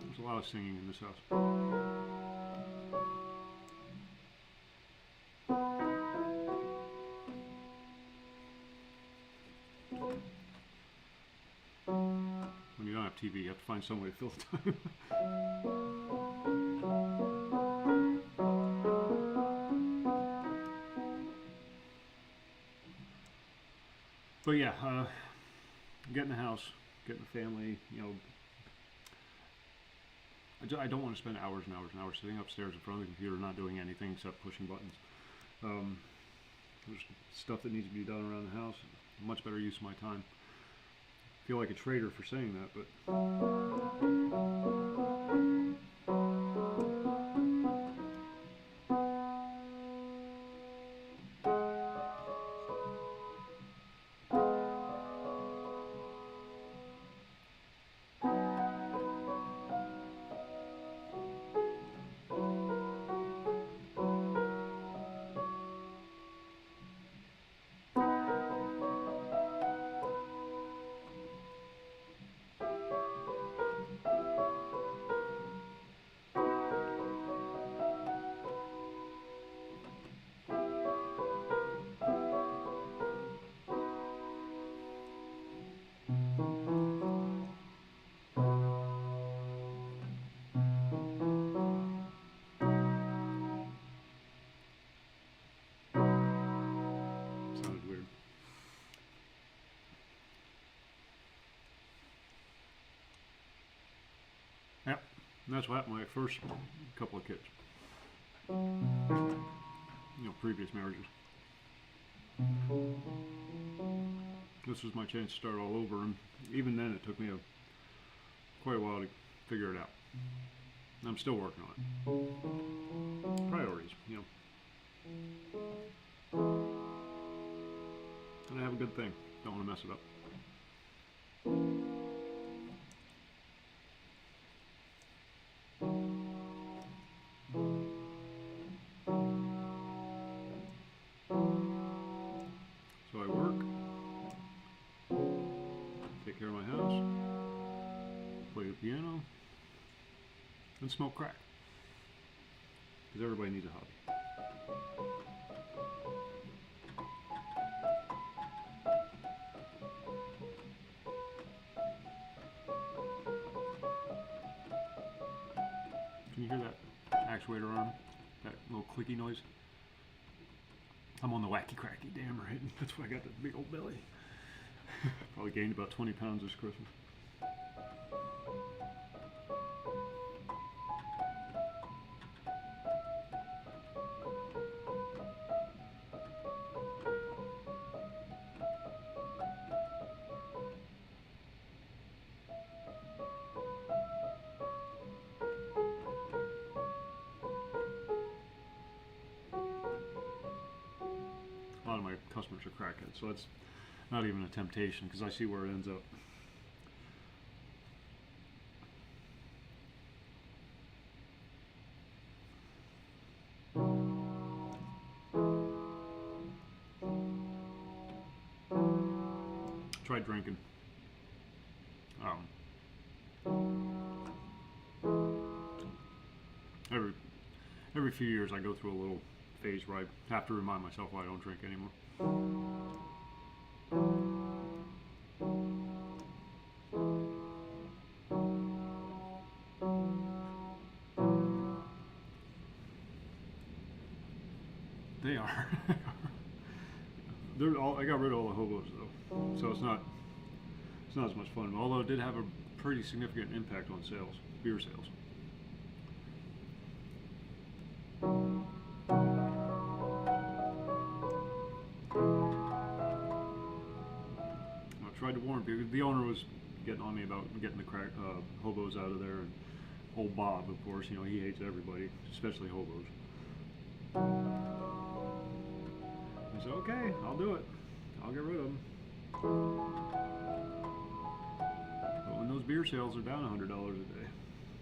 There's a lot of singing in this house. When you don't have TV, you have to find some way to fill the time. But yeah, getting the house, getting the family, I don't want to spend hours and hours and hours sitting upstairs in front of the computer not doing anything except pushing buttons. There's stuff that needs to be done around the house. Much better use of my time. I feel like a traitor for saying that, but sounded weird. Yep, and that's what happened with my first couple of kids. Previous marriages. This was my chance to start all over, and even then it took me quite a while to figure it out. I'm still working on it. Priorities, And I have a good thing. Don't want to mess it up. So I work, take care of my house, play the piano, and smoke crack. Because everybody needs a hobby. Can you hear that actuator arm? That little clicky noise? I'm on the wacky cracky dam right? That's why I got that big old belly. Probably gained about 20 pounds this Christmas. A lot of my customers are crackheads, so it's not even a temptation because I see where it ends up. tried drinking. Every few years I go through a little phase where I have to remind myself why I don't drink anymore. They are. I got rid of all the hobos though, so it's not as much fun. Although it did have a pretty significant impact on sales, beer sales. I tried to warn people. The owner was getting on me about getting the hobos out of there, and old Bob, of course, he hates everybody, especially hobos. I said, okay, I'll do it. I'll get rid of them. But when those beer sales are down $100 a day,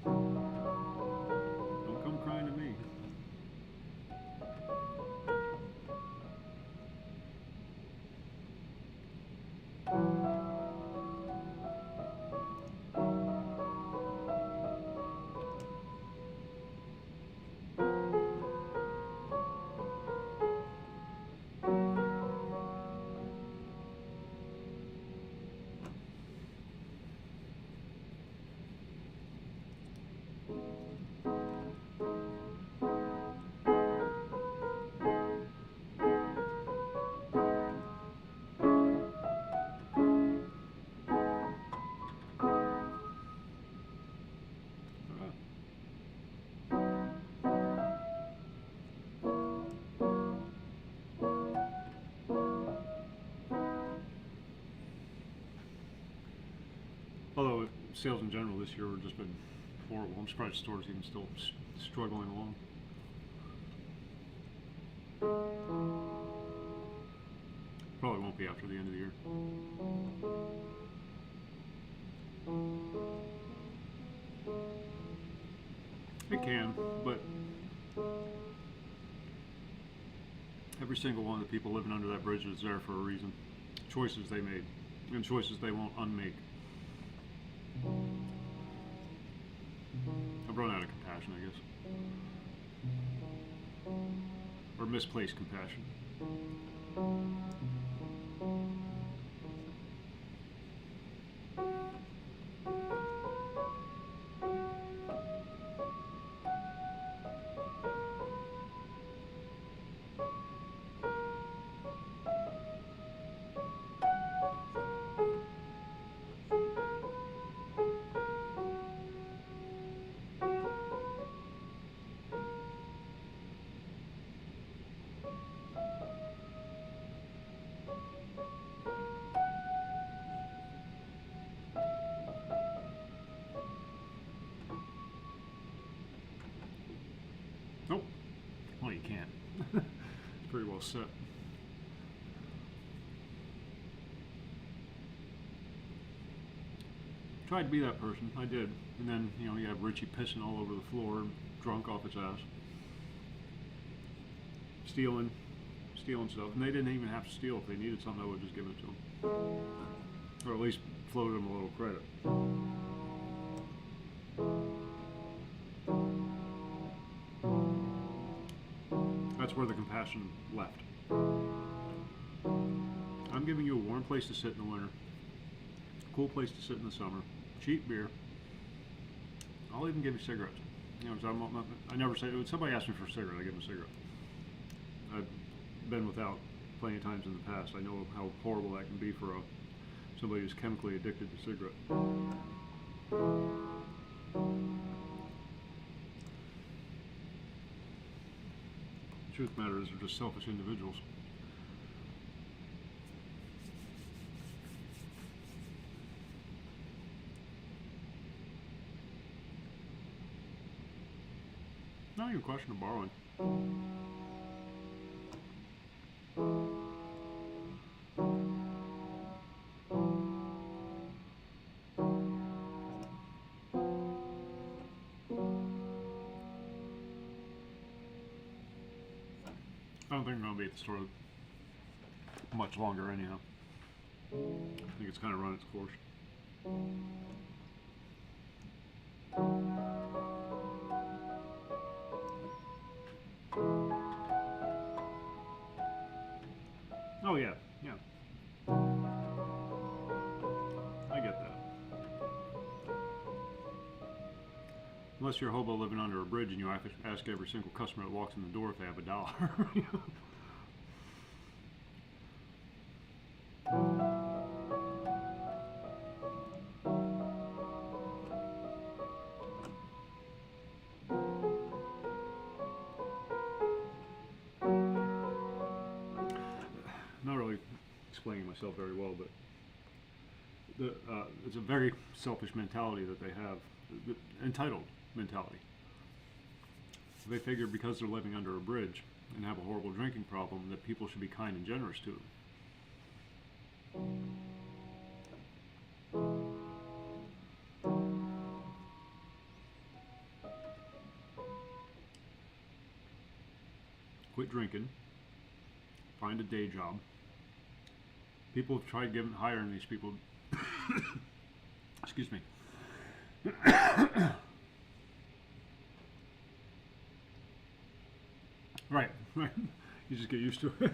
don't come crying to me. Although sales in general this year have just been horrible. I'm surprised the store's even still struggling along. Probably won't be after the end of the year. It can, but every single one of the people living under that bridge is there for a reason. Choices they made, and choices they won't unmake. I've run out of compassion, I guess. Or misplaced compassion. Nope. Well, you can't. It's pretty well set. Tried to be that person. I did. And then, you have Richie pissing all over the floor, drunk off his ass. Stealing stuff. And they didn't even have to steal. If they needed something, I would just give it to them. Or at least float them a little credit. That's where the compassion left. I'm giving you a warm place to sit in the winter, cool place to sit in the summer, cheap beer. I'll even give you cigarettes. I never say, when somebody asks me for a cigarette, I give them a cigarette. I've been without plenty of times in the past. I know how horrible that can be for somebody who's chemically addicted to cigarettes. The truth of the matter is they're just selfish individuals. Not even a question of borrowing. I don't think I'm going to be at the store much longer anyhow. I think it's kind of run its course. Oh yeah, yeah. I get that. Unless you're a hobo living under a bridge and you have to ask every single customer that walks in the door if they have $1. You know? Not really explaining myself very well, but it's a very selfish mentality that they have, the entitled mentality. They figure because they're living under a bridge and have a horrible drinking problem that people should be kind and generous to them. Quit drinking, find a day job. People have tried hiring these people. Excuse me. Right. You just get used to it.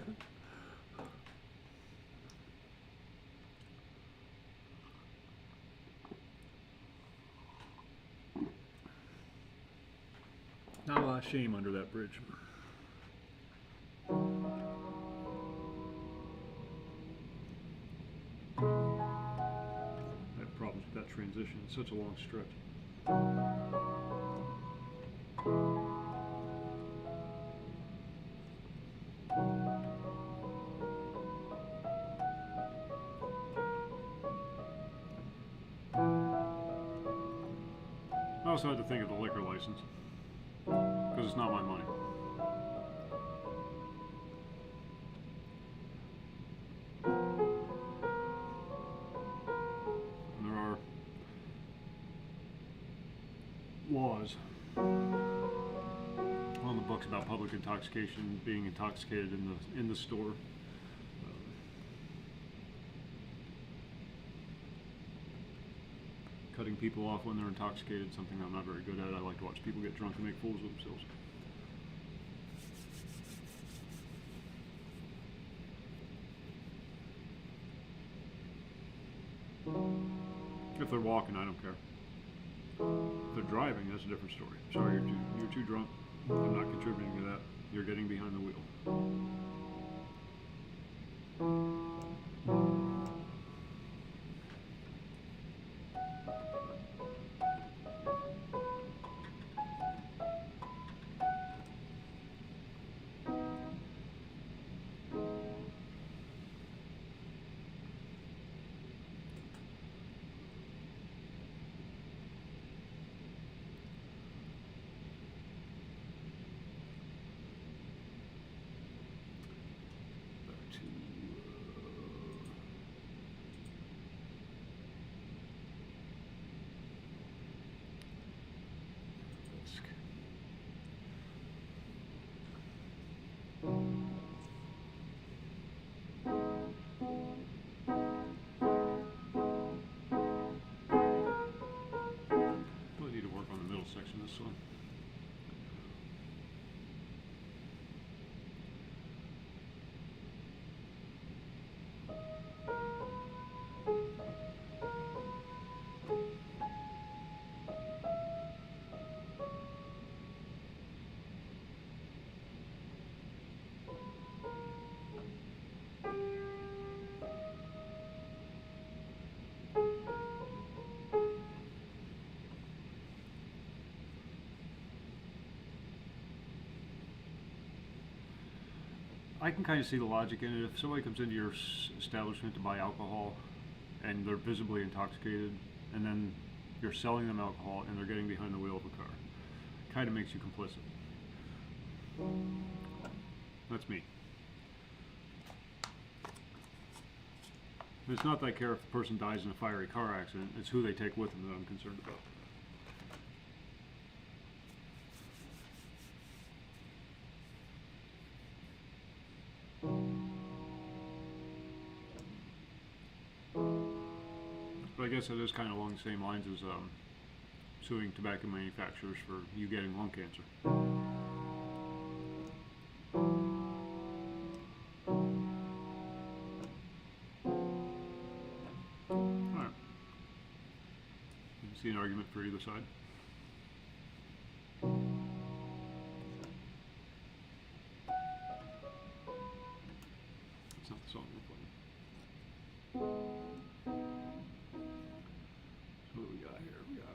Not a lot of shame under that bridge. I have problems with that transition. It's such a long stretch. I also had to think of the liquor license, because it's not my money. And there are laws on the books about public intoxication, being intoxicated in the store. Cutting people off when they're intoxicated, something I'm not very good at. I like to watch people get drunk and make fools of themselves. If they're walking, I don't care. If they're driving, that's a different story. Sorry, you're too drunk. I'm not contributing to that. You're getting behind the wheel. Really need to work on the middle section of this song. I can kind of see the logic in it. If somebody comes into your establishment to buy alcohol and they're visibly intoxicated, and then you're selling them alcohol and they're getting behind the wheel of a car, it kind of makes you complicit. That's me. It's not that I care if the person dies in a fiery car accident, it's who they take with them that I'm concerned about. So I guess it is kind of along the same lines as suing tobacco manufacturers for you getting lung cancer. Alright. You can see an argument for either side. That's not the song we're playing. So what do we got here? We got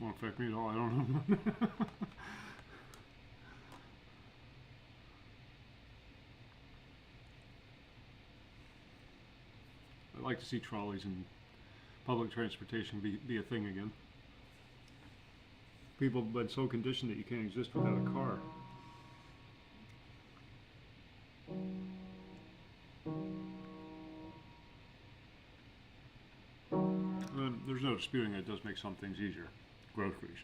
won't affect me at all, I don't know. I'd like to see trolleys and public transportation be a thing again. People have been so conditioned that you can't exist without a car. There's no disputing that it does make some things easier. Groceries.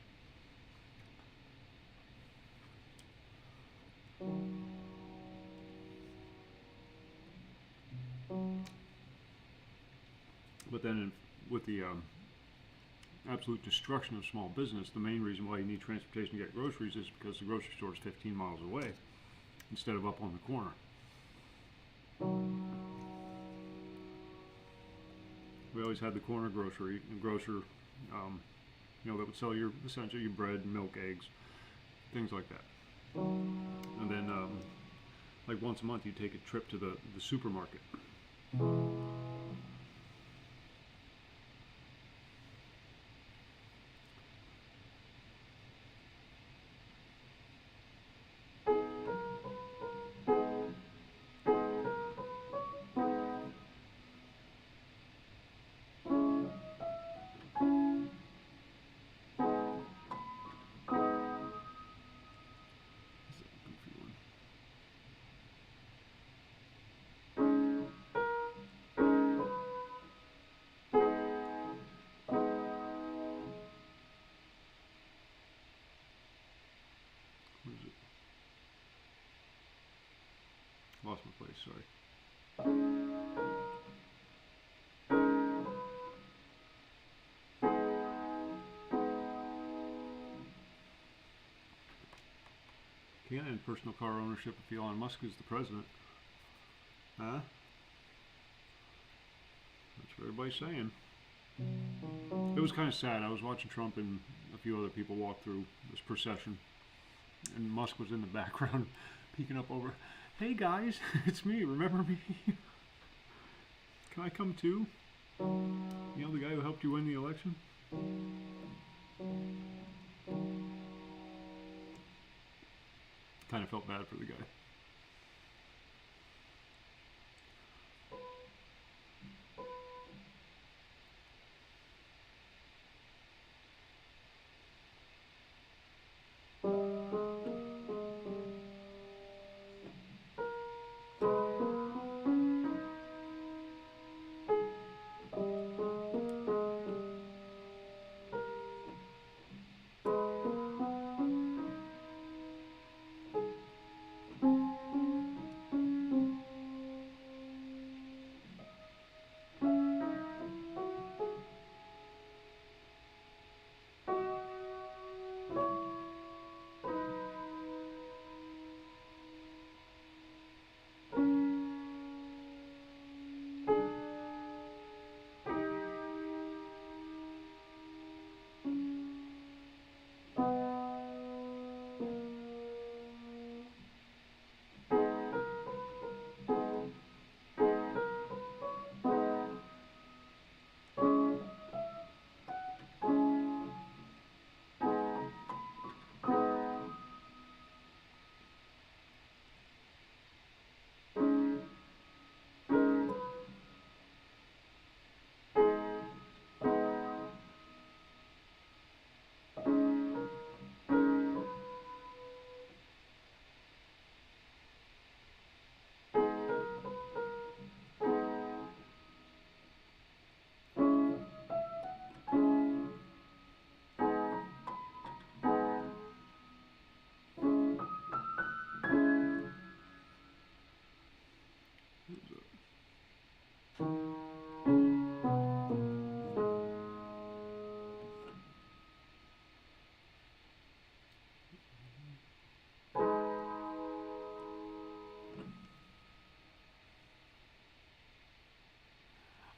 But then with the absolute destruction of small business, the main reason why you need transportation to get groceries is because the grocery store is 15 miles away instead of up on the corner. We always had the corner grocer, you know, that would sell your essentially your bread, milk, eggs, things like that. And then, like once a month, you take a trip to the supermarket. Lost my place, sorry. Can't end personal car ownership if Elon Musk is the president. Huh? That's what everybody's saying. It was kind of sad. I was watching Trump and a few other people walk through this procession, and Musk was in the background peeking up over. Hey guys, it's me, remember me? Can I come too? You know, the guy who helped you win the election? Kind of felt bad for the guy.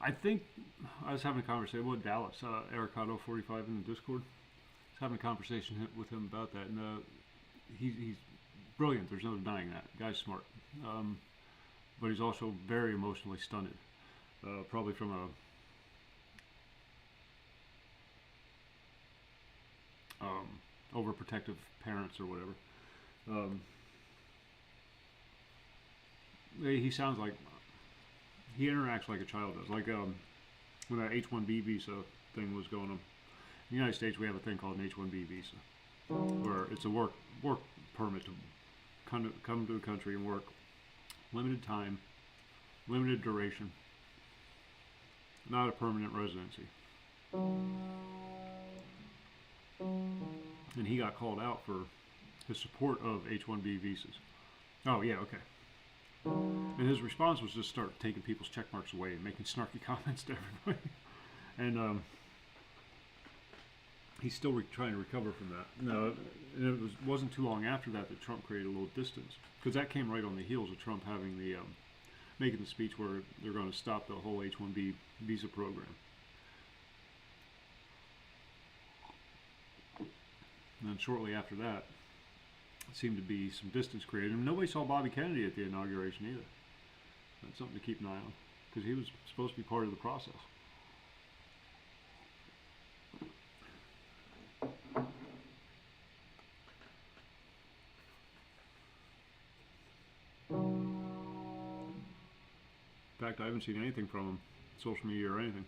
I think I was having a conversation with Dallas, Ericato45 in the Discord. I was having a conversation with him about that, and he's brilliant. There's no denying that. Guy's smart, but he's also very emotionally stunted, probably from a overprotective parents or whatever. He sounds like he interacts like a child does. Like when that H-1B visa thing was going on. In the United States, we have a thing called an H-1B visa, where it's a work permit to come to the country and work, limited time, limited duration, not a permanent residency. And he got called out for his support of H-1B visas. Oh yeah, okay. And his response was just start taking people's check marks away and making snarky comments to everybody. And he's still trying to recover from that. No, and it wasn't too long after that that Trump created a little distance, because that came right on the heels of Trump having the making the speech where they're going to stop the whole H-1B visa program. And then shortly after that, it seemed to be some distance created. And nobody saw Bobby Kennedy at the inauguration either. That's something to keep an eye on, because he was supposed to be part of the process. In fact, I haven't seen anything from him, social media or anything.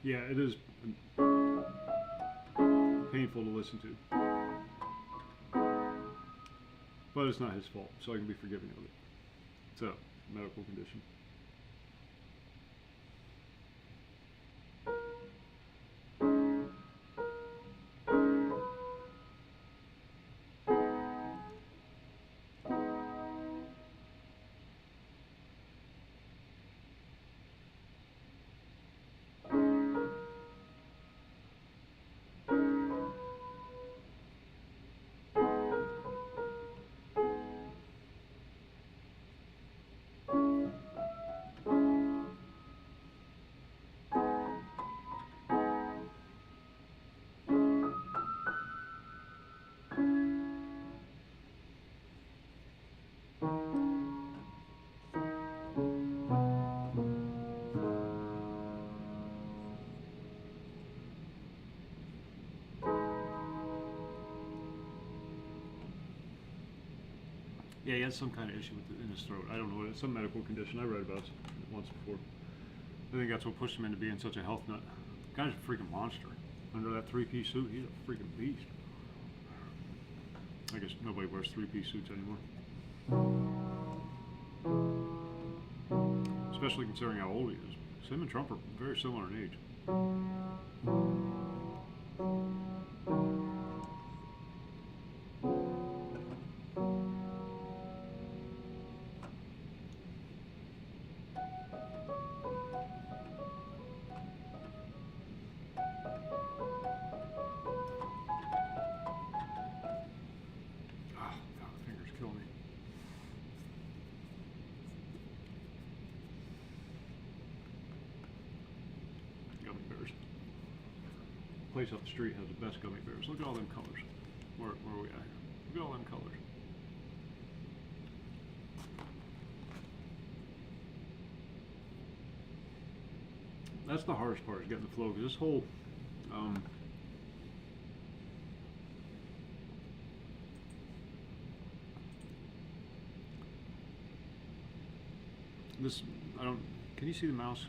Yeah, it is painful to listen to. But it's not his fault, so I can be forgiving of it. It's a medical condition. Yeah, he has some kind of issue with it in his throat. I don't know what it is, some medical condition. I read about it once before. I think that's what pushed him into being such a health nut. The guy's a freaking monster. Under that three-piece suit, he's a freaking beast. I guess nobody wears three-piece suits anymore. Especially considering how old he is. Him and Trump are very similar in age. Place up the street has the best gummy bears. Look at all them colors. Where are we at here? Look at all them colors. That's the hardest part, is getting the flow, because this whole this, I don't, can you see the mouse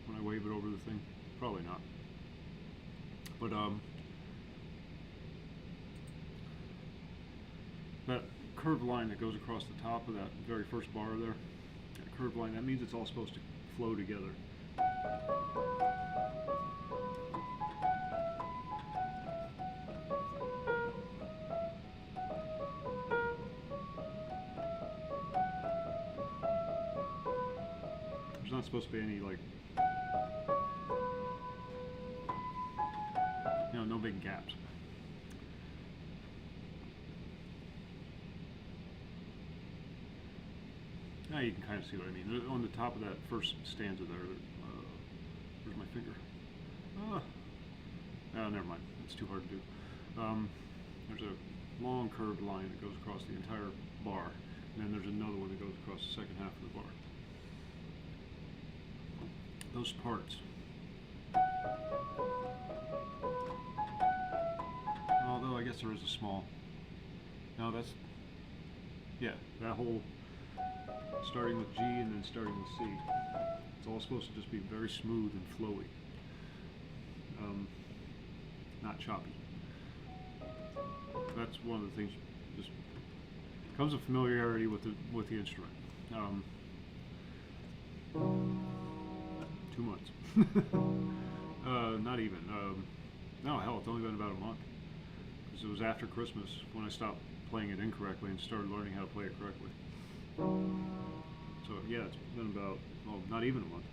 when I wave it over the thing? Probably not. But that curved line that goes across the top of that very first bar there, that curved line, that means it's all supposed to flow together. There's not supposed to be any, like, you know, no big gaps. Now you can kind of see what I mean. On the top of that first stanza there, where's my finger? Oh, never mind. It's too hard to do. There's a long curved line that goes across the entire bar, and then there's another one that goes across the second half of the bar. Those parts. Although I guess there is a small. No, that's, yeah, that whole starting with G and then starting with C. It's all supposed to just be very smooth and flowy, not choppy. That's one of the things. Just comes with familiarity with the instrument. 2 months. Not even. No, hell, it's only been about a month. Because it was after Christmas when I stopped playing it incorrectly and started learning how to play it correctly. So yeah, it's been about, well, not even a month.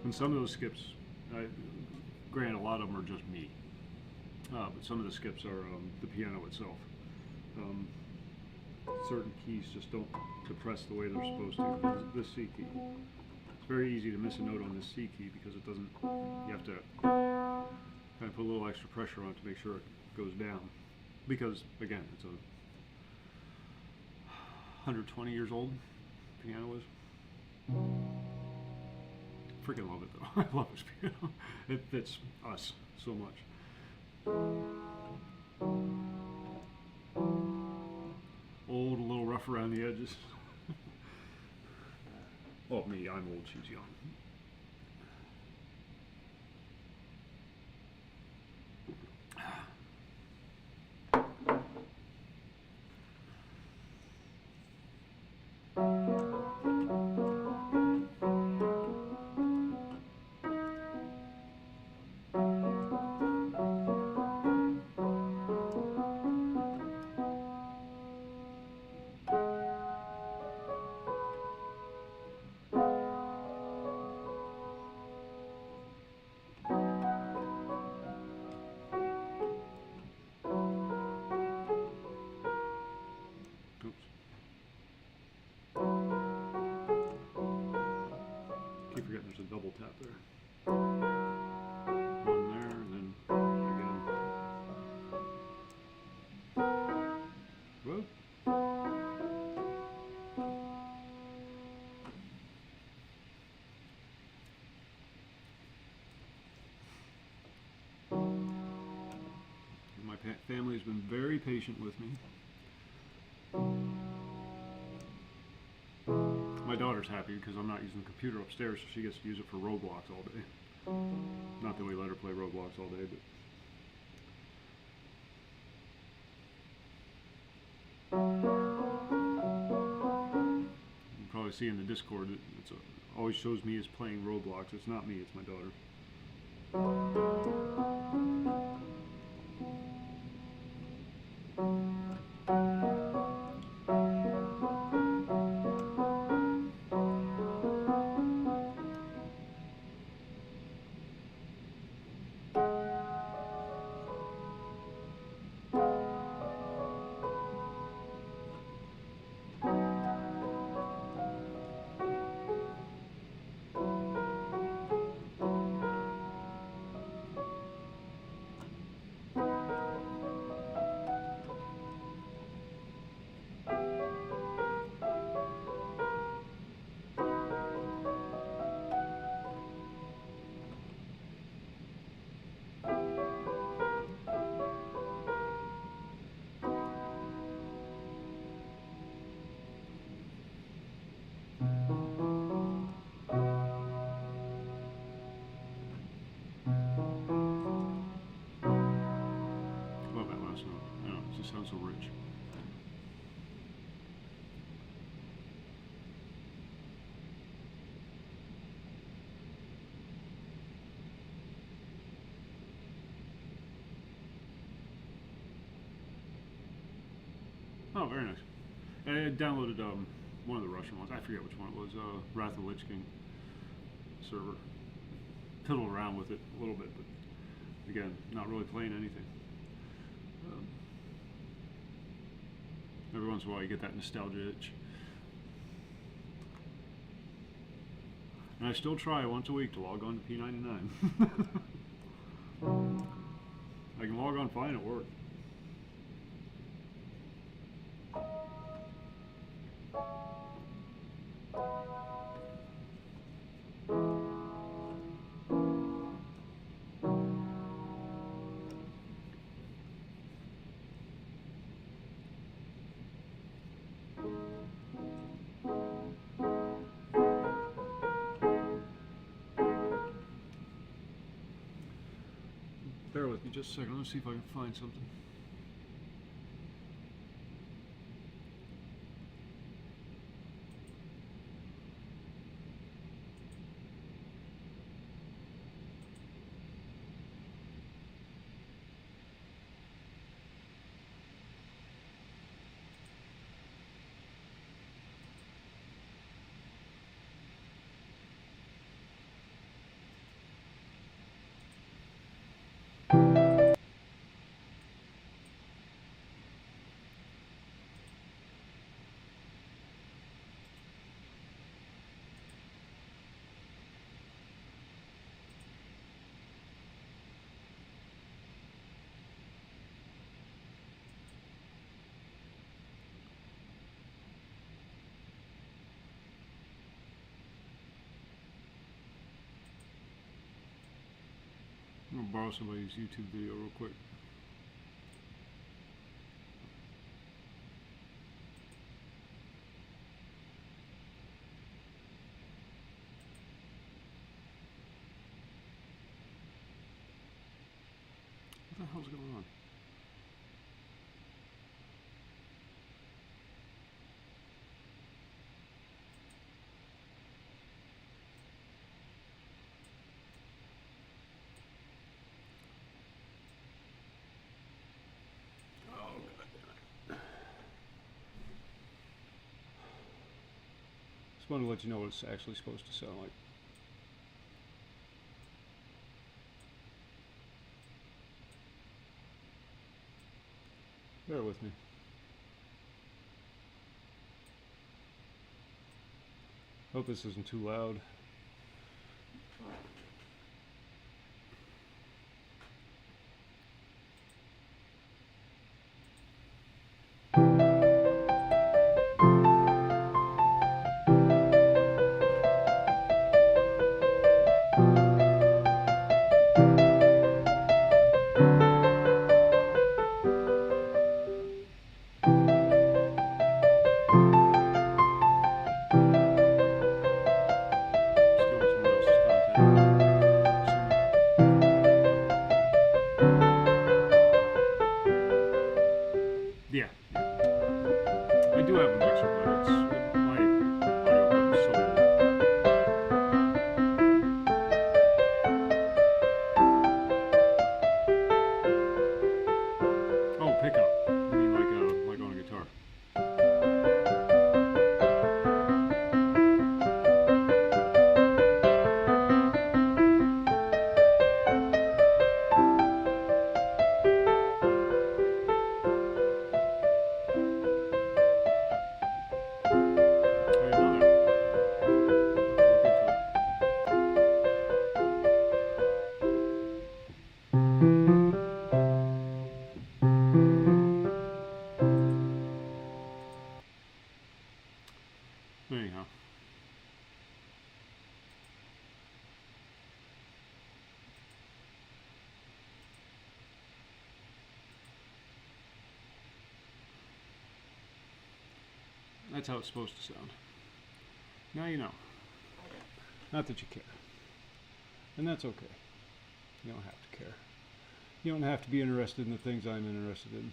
And some of those skips, granted, a lot of them are just me, but some of the skips are the piano itself. Certain keys just don't depress the way they're supposed to. This C key. It's very easy to miss a note on this C key because it doesn't, you have to kind of put a little extra pressure on it to make sure it goes down. Because, again, it's a 120 years old piano is. Freaking love it though. I love this piano. It fits us so much. Old, a little rough around the edges. Well, me, I'm old, she's young. Keep forgetting there's a double tap there. One there, and then again. Whoa. My family has been very patient with me. My daughter's happy because I'm not using the computer upstairs, so she gets to use it for Roblox all day. Not that we let her play Roblox all day, but I see in the Discord, always shows me as playing Roblox. It's not me, it's my daughter. Love that last note. I don't know, it just sounds so rich. Oh, very nice. I downloaded one of the Russian ones. I forget which one it was. Wrath of the Lich King server. Fiddled around with it a little bit, but again, not really playing anything. Every once in a while, you get that nostalgia itch. And I still try once a week to log on to P99. I can log on fine at work. Bear with me just a second. Let's see if I can find something. I'm gonna borrow somebody's YouTube video real quick. What the hell's going on? Just wanted to let you know what it's actually supposed to sound like. Bear with me. Hope this isn't too loud. That's how it's supposed to sound. Now you know. Not that you care. And that's okay. You don't have to care. You don't have to be interested in the things I'm interested in.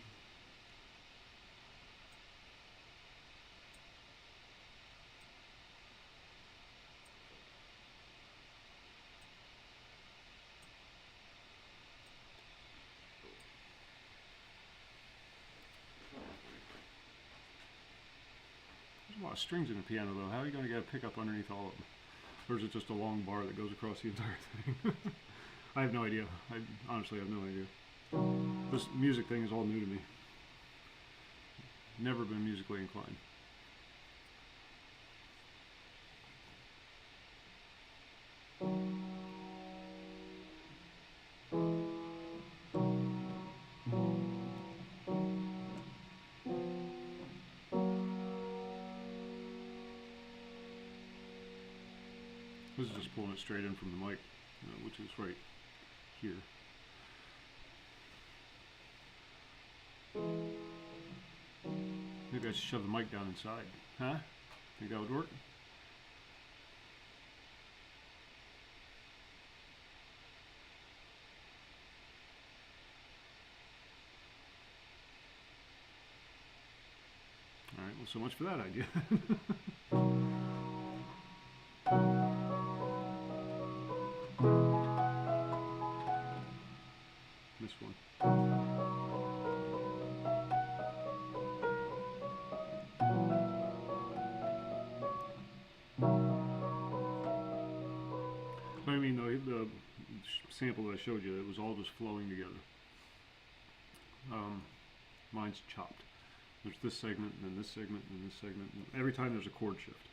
There's a lot of strings in the piano though. How are you going to get a pickup underneath all of them? Or is it just a long bar that goes across the entire thing? I have no idea. I honestly have no idea. This music thing is all new to me. Never been musically inclined. This is just pulling it straight in from the mic, which is right here. Maybe I should shove the mic down inside. Huh? Think that would work? Alright, well, so much for that idea. This one. I mean, the sample that I showed you, it was all just flowing together. Mine's chopped. There's this segment, and then this segment, and then this segment. And every time there's a chord shift.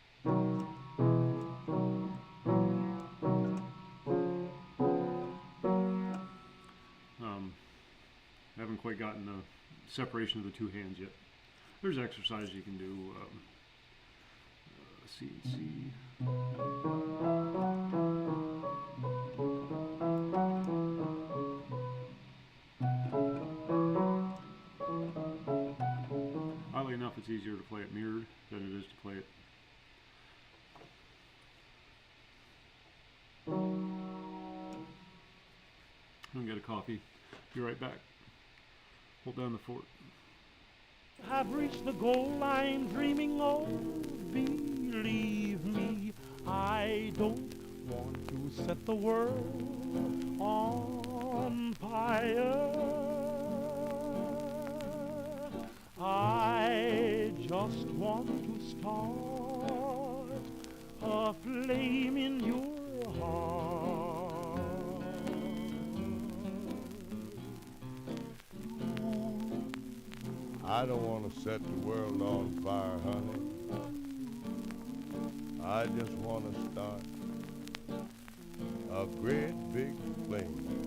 I haven't quite gotten the separation of the two hands yet. There's exercises you can do. C and C. Oddly enough, it's easier to play it mirrored than it is to play it. I'm gonna get a coffee. Be right back. Hold down the fort. Have reached the goal line dreaming of. Believe me, I don't want to set the world on fire. I just want to start a flame in your heart. I don't want to set the world on fire, honey. I just want to start a great big flame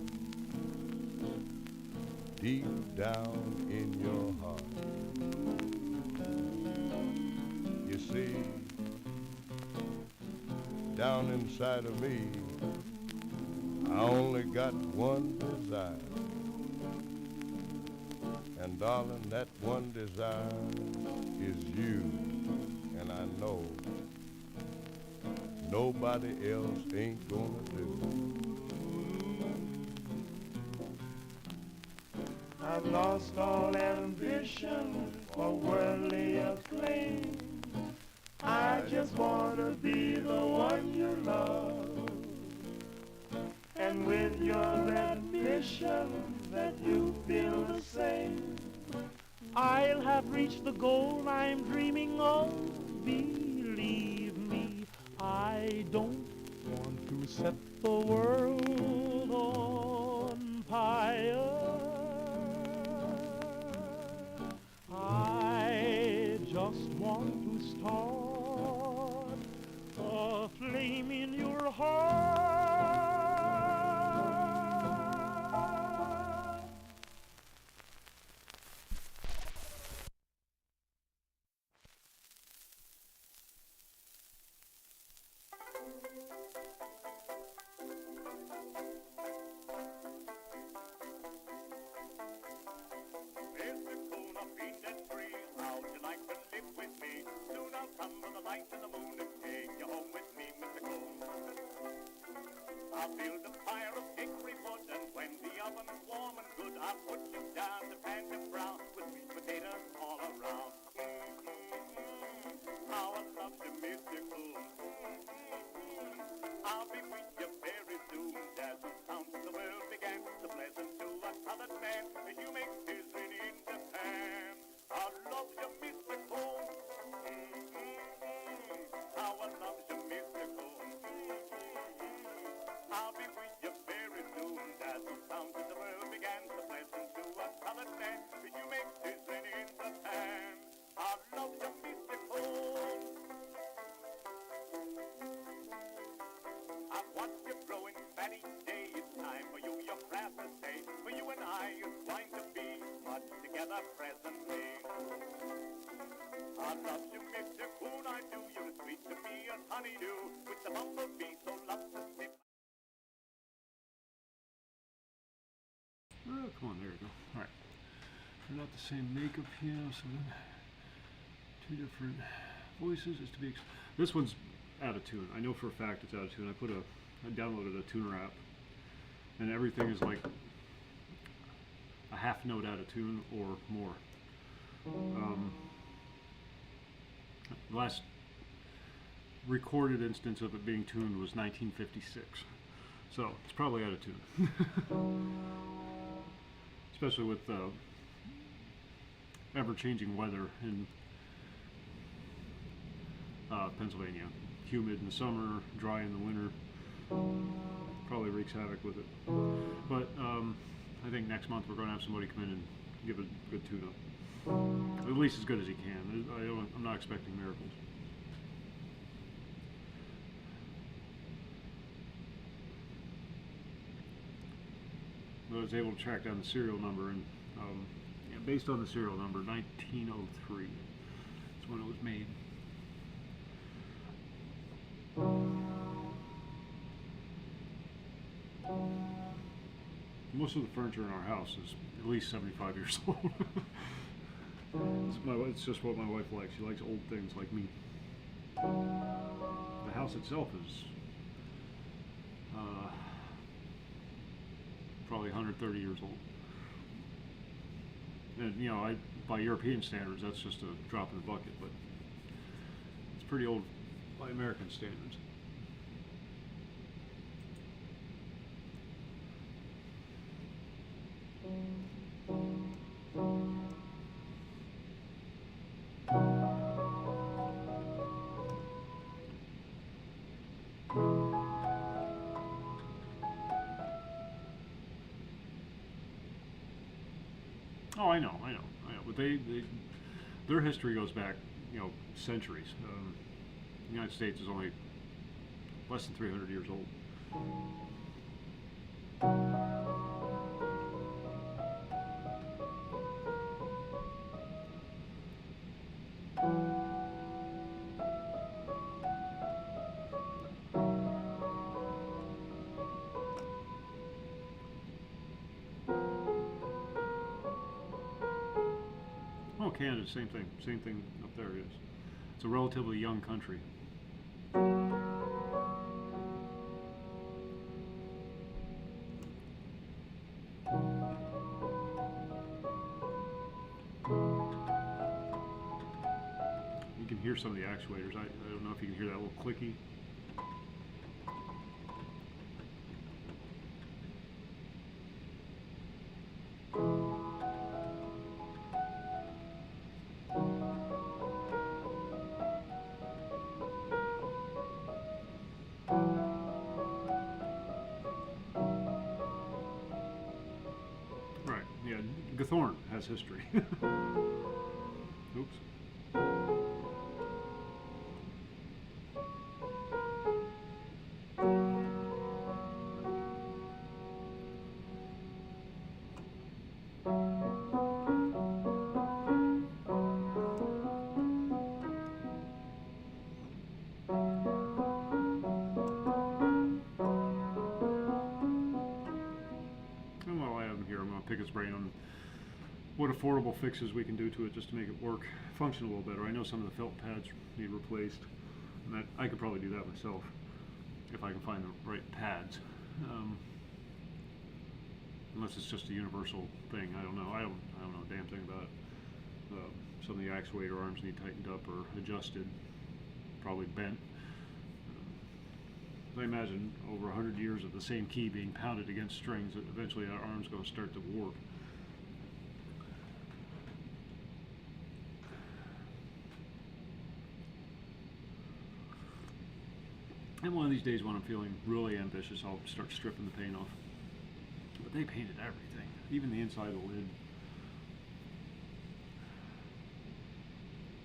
deep down in your heart. You see, down inside of me, I only got one desire. And darling, that one desire is you. And I know nobody else ain't gonna do. I've lost all ambition for worldly acclaim. I just wanna be the one you love. And with your admission that you feel the same, I'll have reached the goal I'm dreaming of. Believe me, I don't want to set the world on fire. I just want to start a flame in your heart. There's the cool up in that tree. How'd you like to live with me? Soon I'll build a fire of hickory wood, and when the oven's warm and good, I'll put you down to pan your brown with sweet potatoes all around. How I love you, Mr. Coon. I'll be with you very soon. There's a sound since the world began, so pleasant to a colored man as you make sizzling in the pan. I love you, Mr. Coon. How I love you, Mr. Coon. I'll be with you very soon. There's a sound since the world began, so pleasant to a colored man as you make sizzling in the pan. I love you, Mr. Coon. I've watched you growing fat each day. It's time for you, your craft to stay. For you and I is going to be much together presently. I love you, Mr. Coon, I do. You're sweet to me as honeydew, which the bumblebee so loves to sip. Oh, come on, there we go. All right. We're not the same makeup piano, so then two different voices is to be. This one's out of tune. I know for a fact it's out of tune. I downloaded a tuner app, and everything is like a half note out of tune or more. The last recorded instance of it being tuned was 1956, so it's probably out of tune. Especially with ever-changing weather in Pennsylvania. Humid in the summer, dry in the winter. Probably wreaks havoc with it. But I think next month we're going to have somebody come in and give it a good tune-up. At least as good as he can. I'm not expecting miracles. But I was able to track down the serial number, and based on the serial number, 1903 is when it was made. Most of the furniture in our house is at least 75 years old. It's just what my wife likes. She likes old things like me. The house itself is probably 130 years old. And you know, by European standards, that's just a drop in the bucket, but it's pretty old by American standards. Oh, I know. But their history goes back, centuries. The United States is only less than 300 years old. Oh, Canada, same thing. Same thing up there is. It's a relatively young country. You can hear some of the actuators. I don't know if you can hear that little clicky. Right, yeah, Gathorn has history. Oops. And while I have him here, I'm going to pick his brain on what affordable fixes we can do to it just to make it work, function a little better. I know some of the felt pads need replaced, and I could probably do that myself if I can find the right pads. Unless it's just a universal thing. I don't know. I don't know a damn thing about it. Some of the actuator arms need tightened up or adjusted, probably bent. I imagine over 100 years of the same key being pounded against strings, that eventually our arm's going to start to warp. And one of these days when I'm feeling really ambitious, I'll start stripping the paint off. But they painted everything, even the inside of the lid.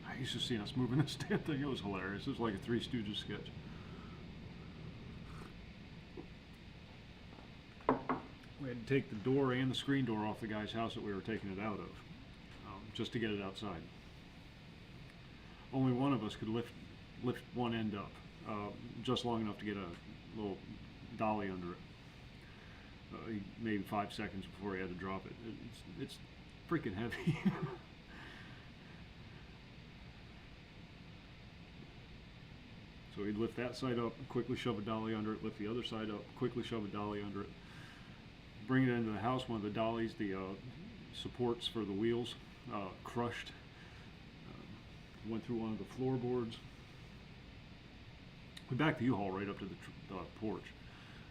I used to see us moving this damn thing. It was hilarious. It was like a Three Stooges sketch. We had to take the door and the screen door off the guy's house that we were taking it out of, just to get it outside. Only one of us could lift one end up, just long enough to get a little dolly under it. Maybe 5 seconds before he had to drop it. It's freaking heavy. So he'd lift that side up, quickly shove a dolly under it, lift the other side up, quickly shove a dolly under it, bring it into the house. One of the dollies, the supports for the wheels, crushed, went through one of the floorboards. We backed the U-Haul right up to the porch,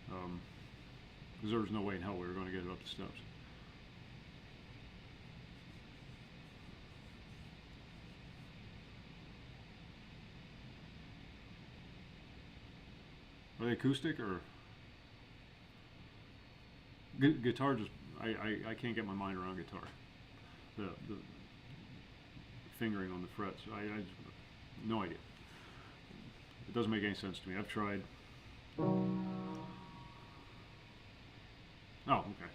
because there was no way in hell we were going to get it up the steps. Are they acoustic or guitar? Just I can't get my mind around guitar. The fingering on the frets. I no idea. It doesn't make any sense to me. I've tried. Oh, okay.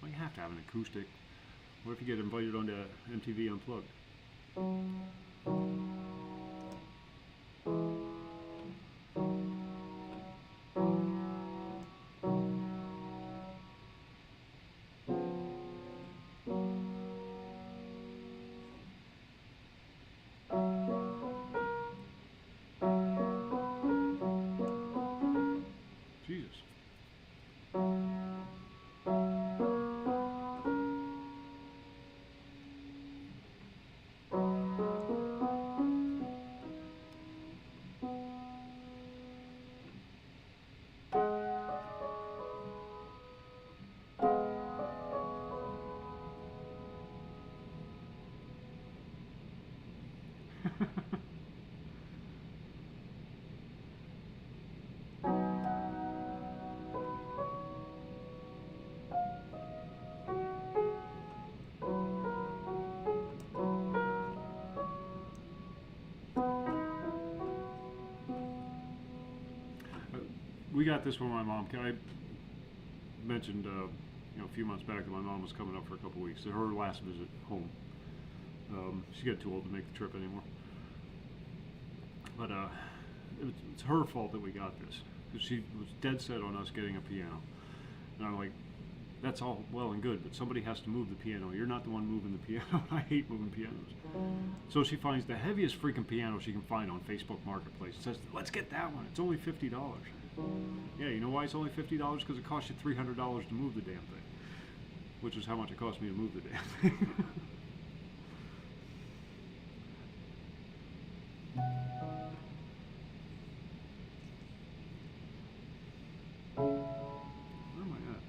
Well, you have to have an acoustic. What if you get invited onto MTV Unplugged? Jesus. We got this from my mom. I mentioned a few months back that my mom was coming up for a couple weeks. Her last visit home. She got too old to make the trip anymore. But it's her fault that we got this, because she was dead set on us getting a piano. And I'm like, that's all well and good, but somebody has to move the piano. You're not the one moving the piano. I hate moving pianos. So she finds the heaviest freaking piano she can find on Facebook Marketplace. Says, let's get that one. It's only $50. Yeah, you know why it's only $50? Because it costs you $300 to move the damn thing, which is how much it cost me to move the damn thing. Where am I at?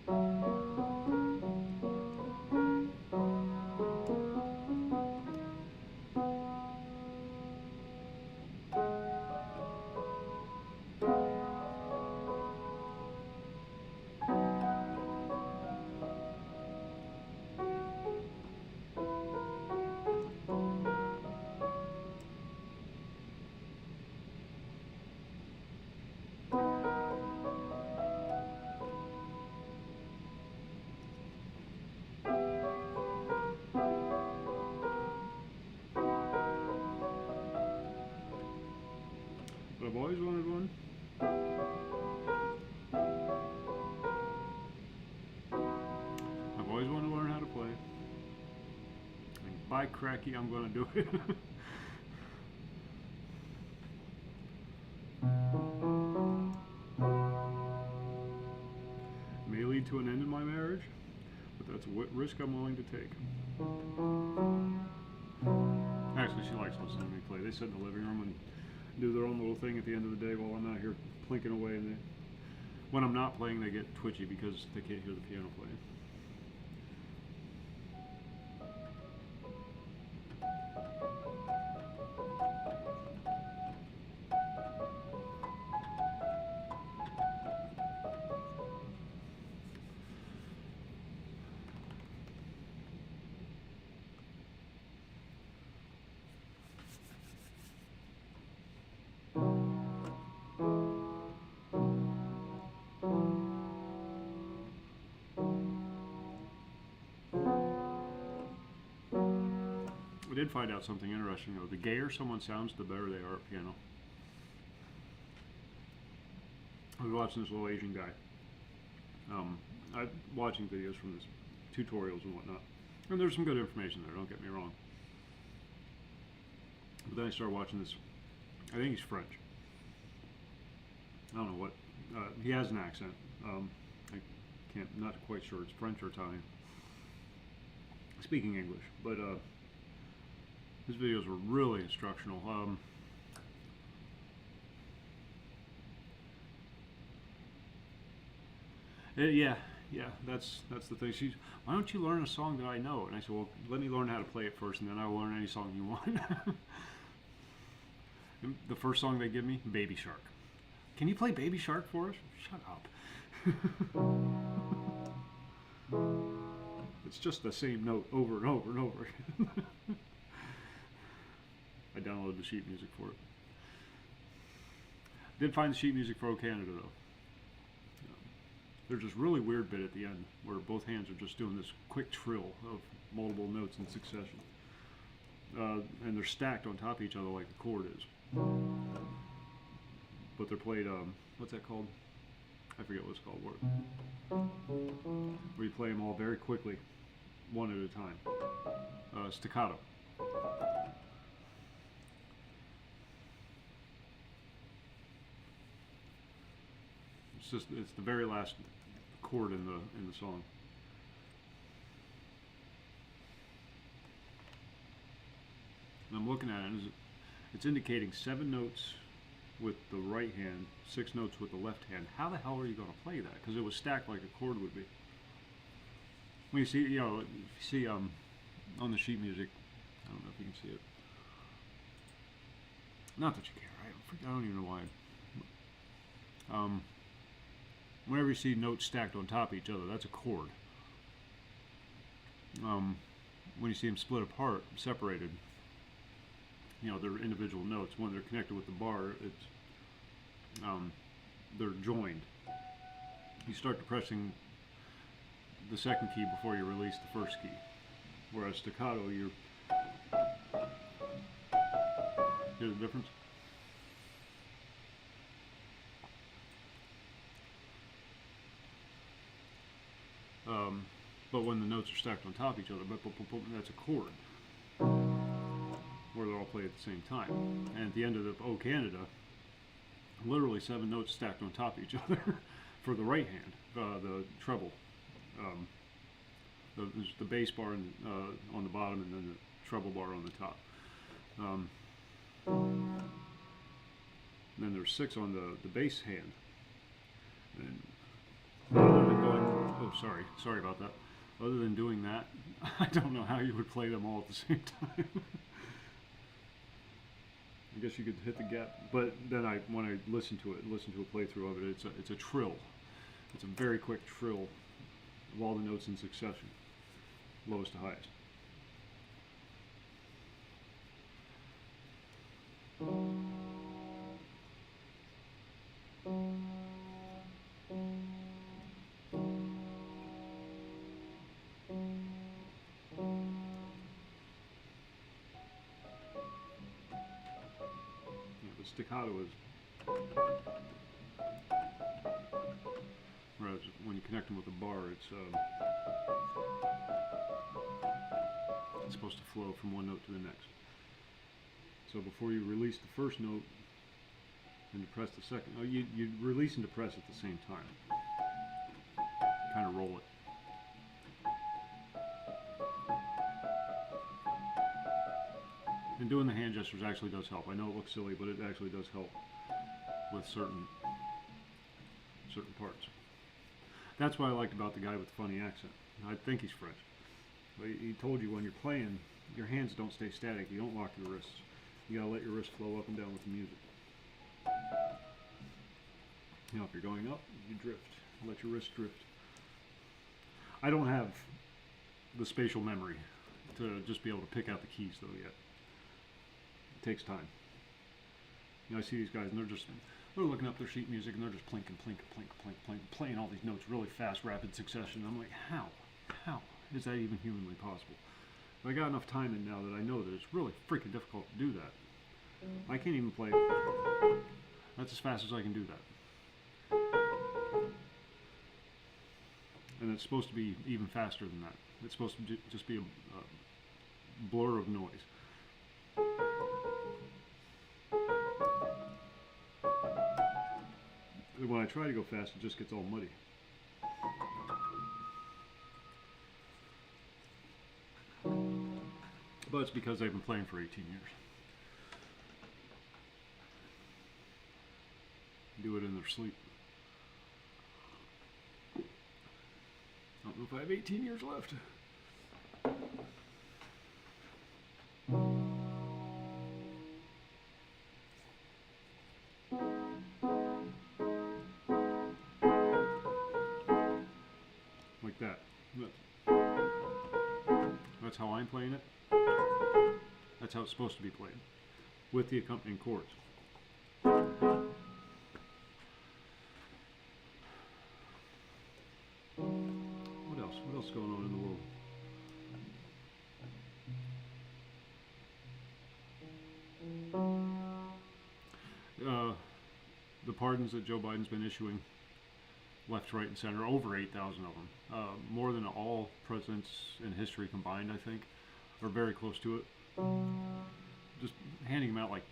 But I've always wanted one. I've always wanted to learn how to play. And by cracky, I'm going to do it. That's a risk I'm willing to take. Actually, she likes listening to me play. They sit in the living room and do their own little thing at the end of the day while I'm out here plinking away. And when I'm not playing, they get twitchy because they can't hear the piano playing. I did find out something interesting though. The gayer someone sounds, the better they are at piano. I was watching this little Asian guy. I'm watching videos from his tutorials and whatnot. And there's some good information there, don't get me wrong. But then I started watching this, I think he's French. I don't know what, he has an accent. Not quite sure it's French or Italian. Speaking English, but his videos were really instructional. Yeah, that's the thing. Why don't you learn a song that I know? And I said, well, let me learn how to play it first, and then I will learn any song you want. The first song they give me, Baby Shark. Can you play Baby Shark for us? Shut up. It's just the same note over and over and over again. I downloaded the sheet music for it. Did find the sheet music for O Canada though. There's this really weird bit at the end where both hands are just doing this quick trill of multiple notes in succession. And they're stacked on top of each other like the chord is. But they're played, what's that called? I forget what it's called. Where you play them all very quickly, one at a time. Staccato. It's the very last chord in the song. And I'm looking at it, and it's indicating 7 notes with the right hand, 6 notes with the left hand. How the hell are you going to play that? Because it was stacked like a chord would be. When you see, on the sheet music, I don't know if you can see it. Not that you care. I don't even know why. Whenever you see notes stacked on top of each other, that's a chord. When you see them split apart, separated, they're individual notes. When they're connected with the bar, they're joined. You start depressing the second key before you release the first key. Whereas staccato, hear the difference? But when the notes are stacked on top of each other, that's a chord, where they're all played at the same time. And at the end of the O Canada, literally 7 notes stacked on top of each other for the right hand, the treble. There's the bass bar on the bottom, and then the treble bar on the top. Then there's 6 on the bass hand. And other than going, sorry about that. Other than doing that, I don't know how you would play them all at the same time. I guess you could hit the gap, but then when I listen to a playthrough of it, it's a trill. It's a very quick trill of all the notes in succession, lowest to highest. Staccato is, whereas when you connect them with a bar, it's supposed to flow from one note to the next. So before you release the first note and depress the second, you release and depress at the same time. Kind of roll it. And doing the hand gestures actually does help. I know it looks silly, but it actually does help with certain parts. That's what I liked about the guy with the funny accent. I think he's French. But he told you when you're playing, your hands don't stay static. You don't lock your wrists. You gotta let your wrists flow up and down with the music. You know, if you're going up, you drift. Let your wrist drift. I don't have the spatial memory to just be able to pick out the keys though yet. It takes time. You know, I see these guys and they're looking up their sheet music and they're just plinking, playing all these notes really fast, rapid succession. I'm like, how is that even humanly possible? But I got enough time in now that I know that it's really freaking difficult to do that. I can't even play. That's as fast as I can do that. And it's supposed to be even faster than that. It's supposed to just be a blur of noise. When I try to go fast, it just gets all muddy. But it's because I've been playing for 18 years. Do it in their sleep. I don't know if I have 18 years left. Like that. That's how I'm playing it. That's how it's supposed to be played, with the accompanying chords. What else? What else is going on in the world? The pardons that Joe Biden's been issuing, left, right, and center, over 8,000 of them. More than all presidents in history combined, I think, or very close to it. Just handing them out like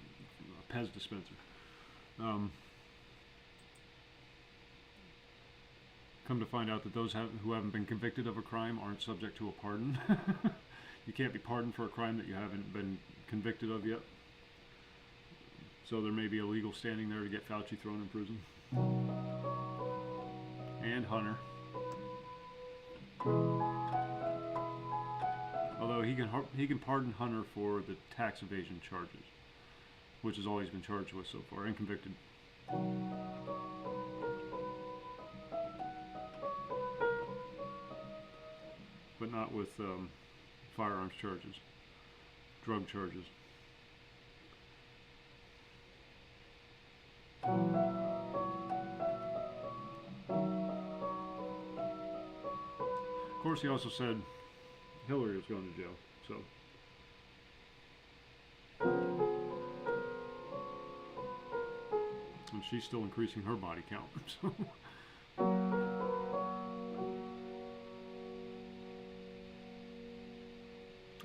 a Pez dispenser. Come to find out that those who haven't been convicted of a crime aren't subject to a pardon. You can't be pardoned for a crime that you haven't been convicted of yet. So there may be a legal standing there to get Fauci thrown in prison. And Hunter. Although he can pardon Hunter for the tax evasion charges, which is all he's been charged with so far, and convicted. But not with firearms charges, drug charges. Of course, he also said Hillary was going to jail, so. And she's still increasing her body count, so.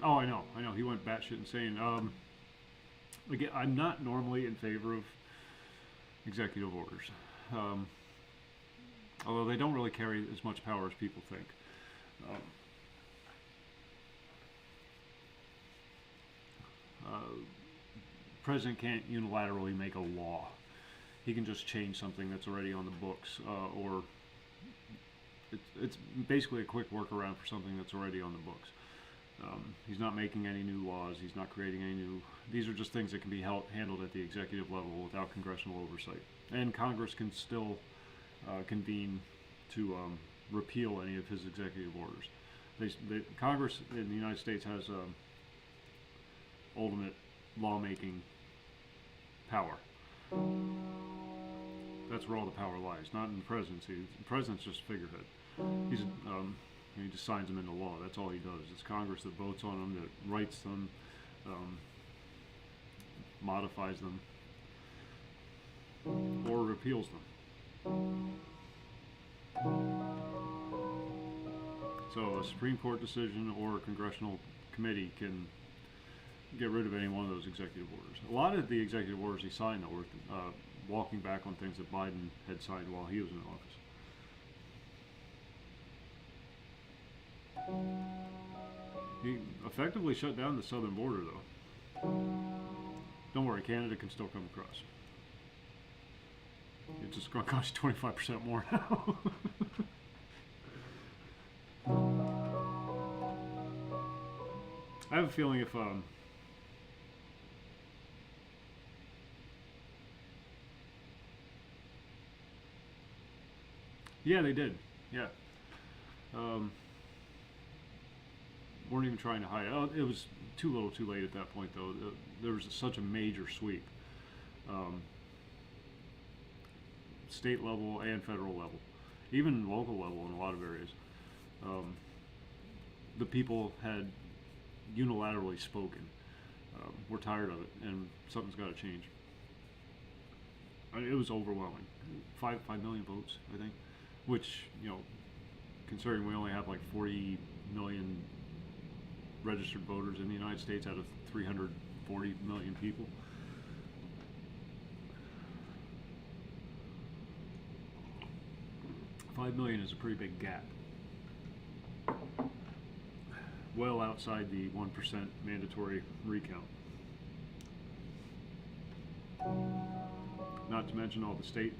Oh, I know, he went batshit insane. Again, I'm not normally in favor of executive orders. Although they don't really carry as much power as people think. President can't unilaterally make a law. He can just change something that's already on the books, or it's basically a quick workaround for something that's already on the books. He's not making any new laws. He's not creating any new. These are just things that can be handled at the executive level without congressional oversight. And Congress can still convene to repeal any of his executive orders. Congress in the United States has ultimate lawmaking power. That's where all the power lies, not in the presidency. The president's just a figurehead. He's he just signs them into law. That's all he does. It's Congress that votes on them, that writes them, modifies them, or repeals them. So a Supreme Court decision or a congressional committee can get rid of any one of those executive orders. A lot of the executive orders he signed, though, were walking back on things that Biden had signed while he was in office. He effectively shut down the southern border, though. Don't worry, Canada can still come across. It's just going to cost you 25% more now. I have a feeling if yeah, they did. Yeah. Weren't even trying to hide it. Oh, it was too little, too late at that point, though. There was such a major sweep, state level and federal level, even local level in a lot of areas. The people had unilaterally spoken. We're tired of it, and something's got to change. I mean, it was overwhelming. 5 million votes, I think, which, you know, considering we only have like 40 million registered voters in the United States out of 340 million people. $5 million is a pretty big gap. Well outside the 1% mandatory recount. Not to mention all the state,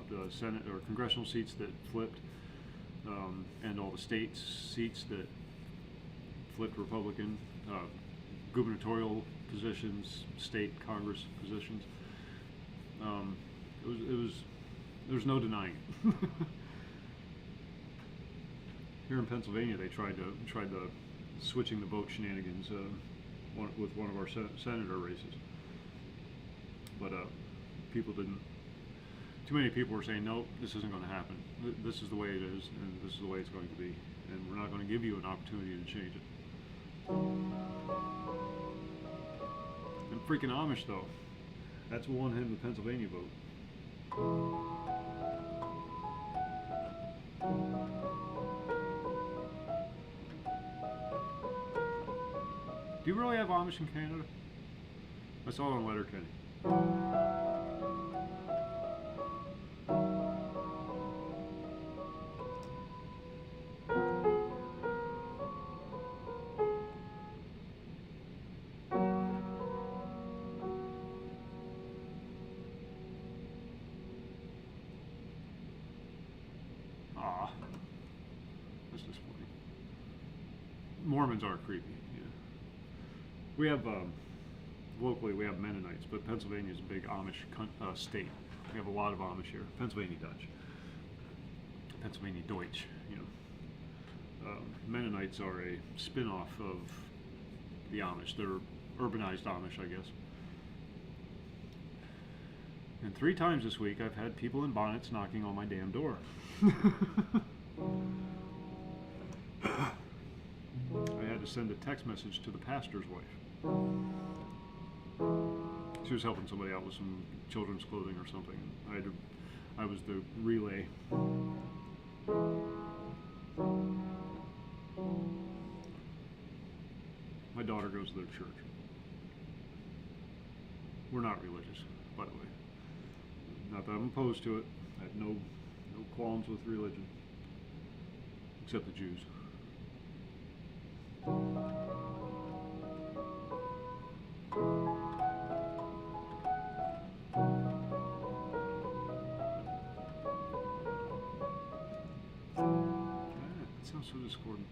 the Senate or congressional seats that flipped, and all the state seats that flipped Republican, gubernatorial positions, state Congress positions. There's no denying it. Here in Pennsylvania, they tried the switching the vote shenanigans with one of our senator races, but people didn't. Too many people were saying, no, this isn't going to happen. This is the way it is, and this is the way it's going to be, and we're not going to give you an opportunity to change it. And freaking Amish, though, that's what won him the Pennsylvania vote. Do you really have Amish in Canada? I saw it on Letterkenny. Ah, that's disappointing. Mormons are creepy. We have, locally we have Mennonites, but Pennsylvania is a big Amish state. We have a lot of Amish here. Pennsylvania Dutch. Pennsylvania Deutsch, you know. Mennonites are a spin-off of the Amish. They're urbanized Amish, I guess. And 3 times this week I've had people in bonnets knocking on my damn door. I had to send a text message to the pastor's wife. She was helping somebody out with some children's clothing or something. I was the relay. My daughter goes to their church. We're not religious, by the way. Not that I'm opposed to it. I have no qualms with religion, except the Jews. It sounds so discordant.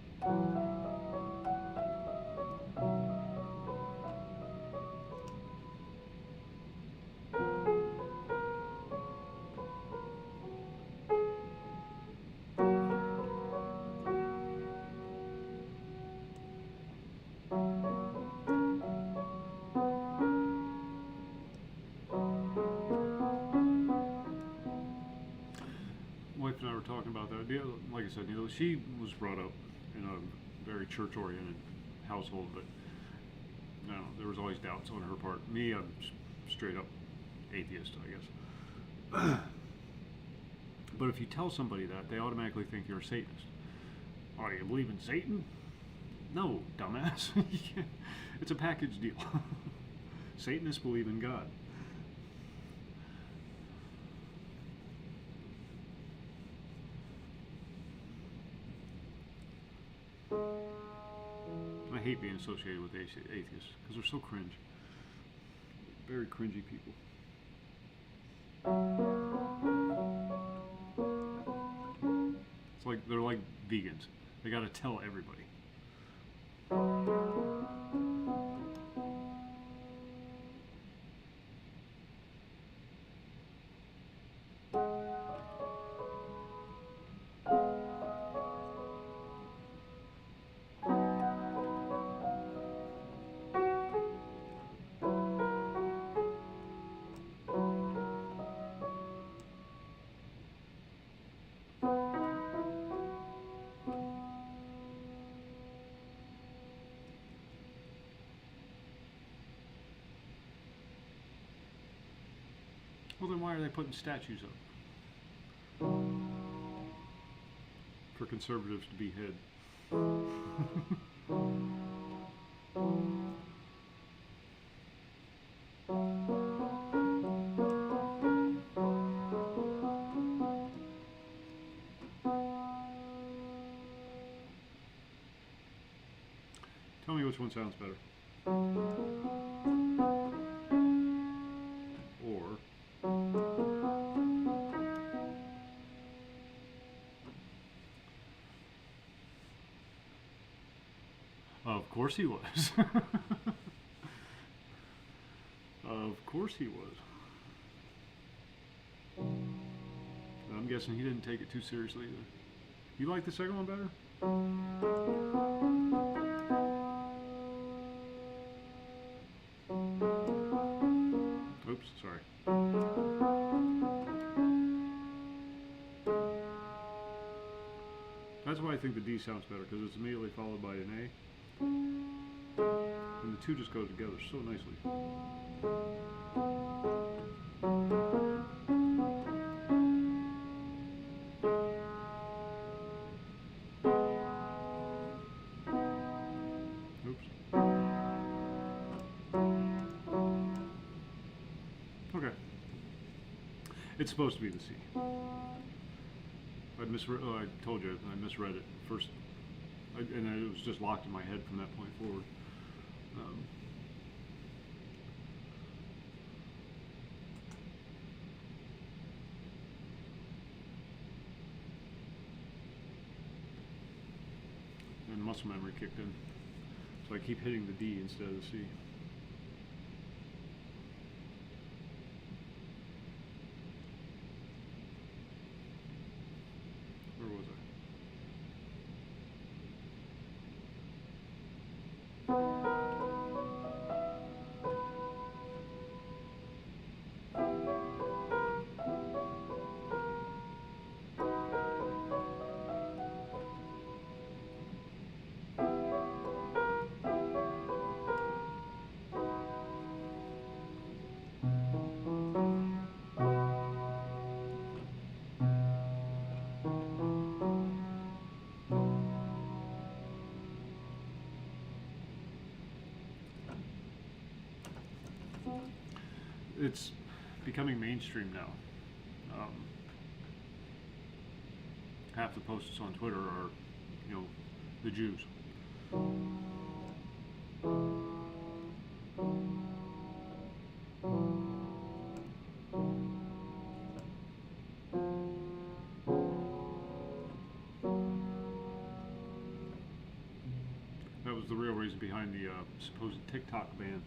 Wife and I were talking about that. Like I said, you know, she was brought up in a very church-oriented household, but you know, there was always doubts on her part. Me, I'm straight up atheist, I guess. But if you tell somebody that, they automatically think you're a Satanist. Oh, you believe in Satan? No, dumbass. It's a package deal. Satanists believe in God. I hate being associated with atheists because they're so cringe. Very cringy people. It's like they're like vegans. They gotta tell everybody. Well, then why are they putting statues up? For conservatives to behead. Tell me which one sounds better. Or of course he was. Of course he was. I'm guessing he didn't take it too seriously either. You like the second one better? Oops, sorry. That's why I think the D sounds better, because it's immediately followed by an A. And the two just go together so nicely. Oops. Okay. It's supposed to be the C. I misread. Oh, I told you I misread it first, and it was just locked in my head from that point forward. And muscle memory kicked in, so I keep hitting the D instead of the C. Where was I? It's becoming mainstream now. Half the posts on Twitter are, the Jews. That was the real reason behind the supposed TikTok ban.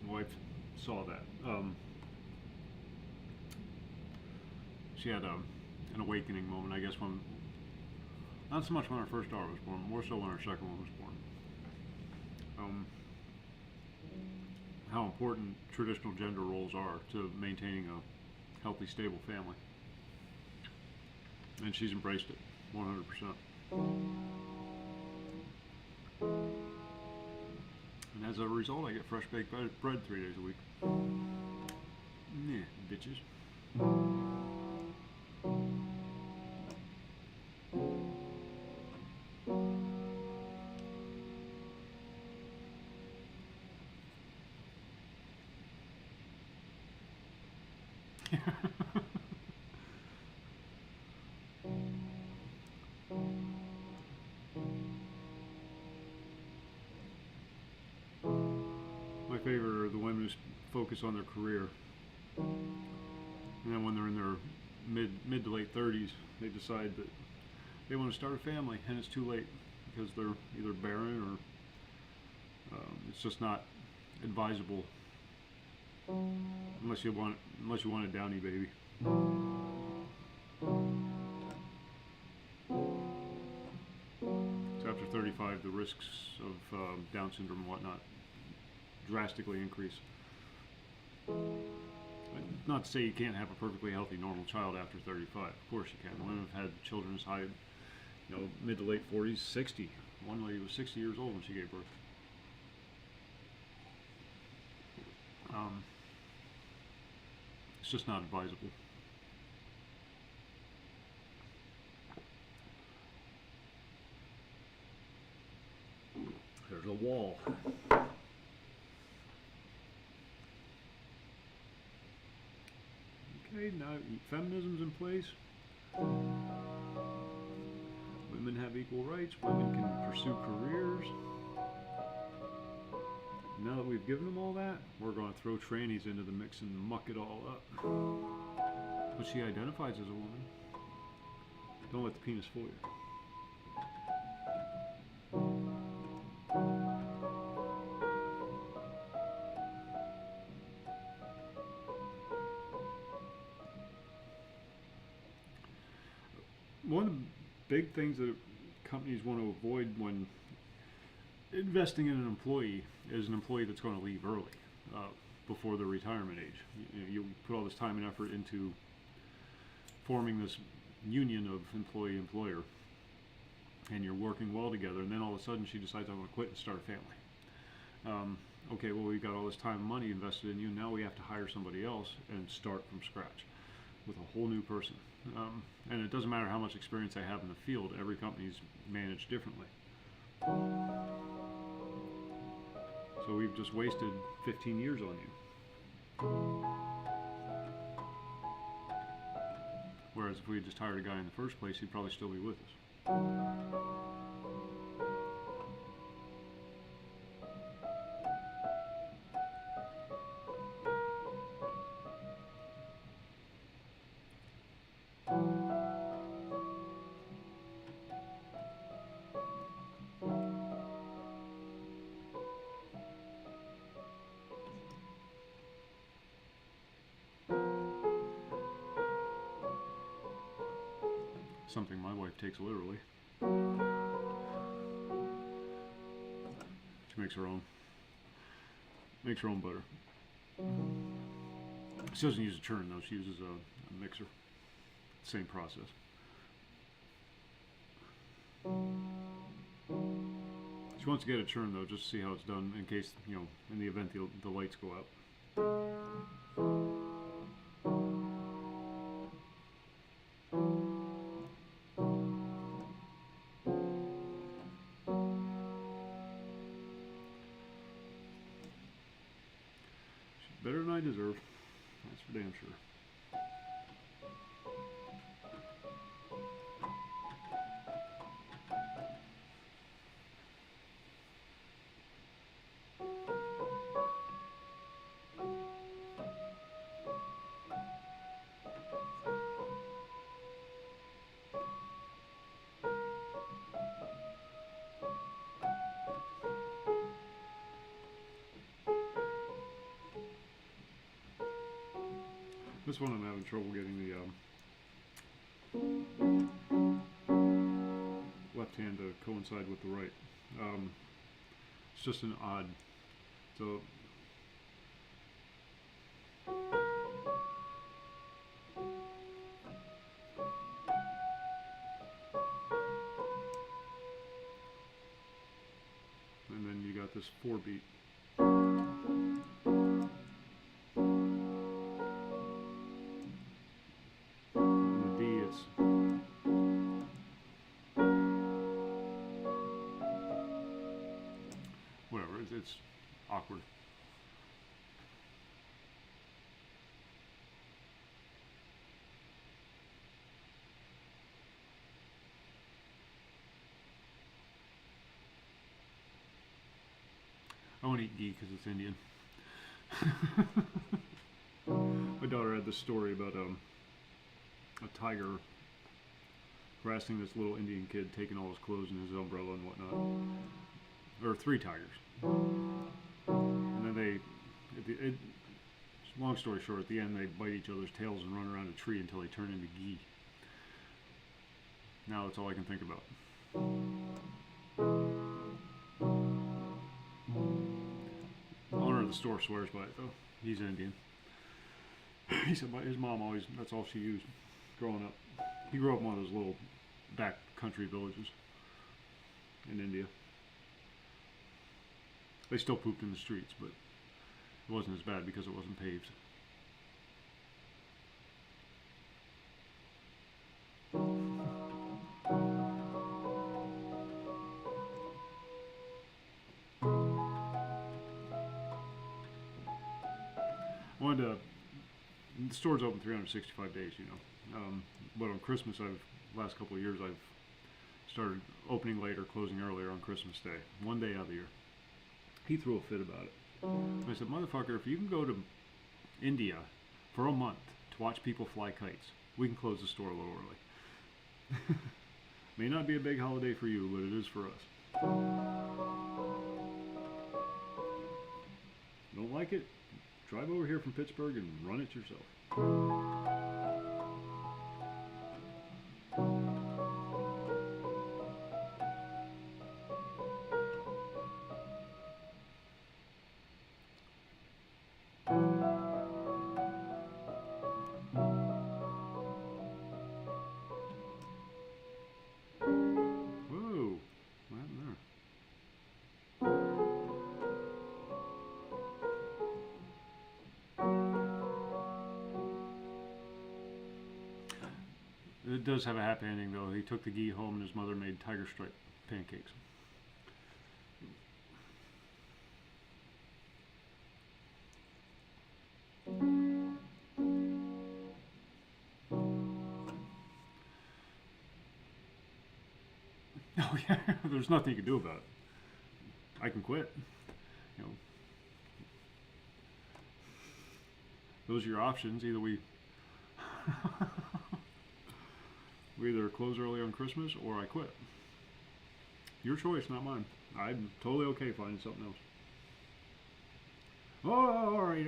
Wife saw that. She had an awakening moment, I guess, when, not so much when our first daughter was born, more so when our second one was born. How important traditional gender roles are to maintaining a healthy, stable family. And she's embraced it, 100%. And as a result, I get fresh baked bread 3 days a week. Yeah, bitches. My favorite are the women who focus on their career, and then when they're in their mid to late 30s, they decide that they want to start a family, and it's too late because they're either barren or it's just not advisable unless you want a downy baby. So after 35, the risks of Down syndrome and whatnot drastically increase. Not to say you can't have a perfectly healthy, normal child after 35. Of course you can. Women have had children as high, mid to late 40s, 60. One lady was 60 years old when she gave birth. It's just not advisable. There's a wall. Okay, now feminism's in place. Women have equal rights. Women can pursue careers. Now that we've given them all that, we're going to throw trannies into the mix and muck it all up. But she identifies as a woman. Don't let the penis fool you. One of the big things that companies want to avoid when investing in an employee is an employee that's going to leave early, before their retirement age. You put all this time and effort into forming this union of employee-employer, and you're working well together, and then all of a sudden she decides, I want to quit and start a family. Okay, well, we've got all this time and money invested in you, now we have to hire somebody else and start from scratch with a whole new person. And it doesn't matter how much experience they have in the field, every company's managed differently. So we've just wasted 15 years on you. Whereas if we had just hired a guy in the first place, he'd probably still be with us. Something my wife takes literally. She makes her own butter. She doesn't use a churn though, she uses a mixer. Same process. She wants to get a churn though, just to see how it's done in case, in the event the lights go out. Better than I deserve. That's for damn sure. This one I'm having trouble getting the left hand to coincide with the right. It's just an odd. So this 4-beat. On the D, it's whatever. It's awkward. I won't eat ghee because it's Indian. My daughter had this story about a tiger harassing this little Indian kid, taking all his clothes and his umbrella and whatnot. Or 3 tigers. And then long story short, at the end they bite each other's tails and run around a tree until they turn into ghee. Now that's all I can think about. Owner of the store swears by it though. He's Indian. He said his mom always, that's all she used growing up. He grew up in one of those little back country villages in India. They still pooped in the streets, but it wasn't as bad because it wasn't paved. The store's open 365 days, you know. But on Christmas, last couple of years, I've started opening later, closing earlier on Christmas Day. One day out of the year. He threw a fit about it. I said, motherfucker, if you can go to India for a month to watch people fly kites, we can close the store a little early. May not be a big holiday for you, but it is for us. Don't like it? Drive over here from Pittsburgh and run it yourself. Whoa, what happened there? It does have a happy ending though. He took the ghee home and his mother made tiger stripe pancakes. Oh yeah, there's nothing you can do about it. I can quit. You know, those are your options. Either we either close early on Christmas or I quit. Your choice, not mine. I'm totally okay finding something else. Oh, all right.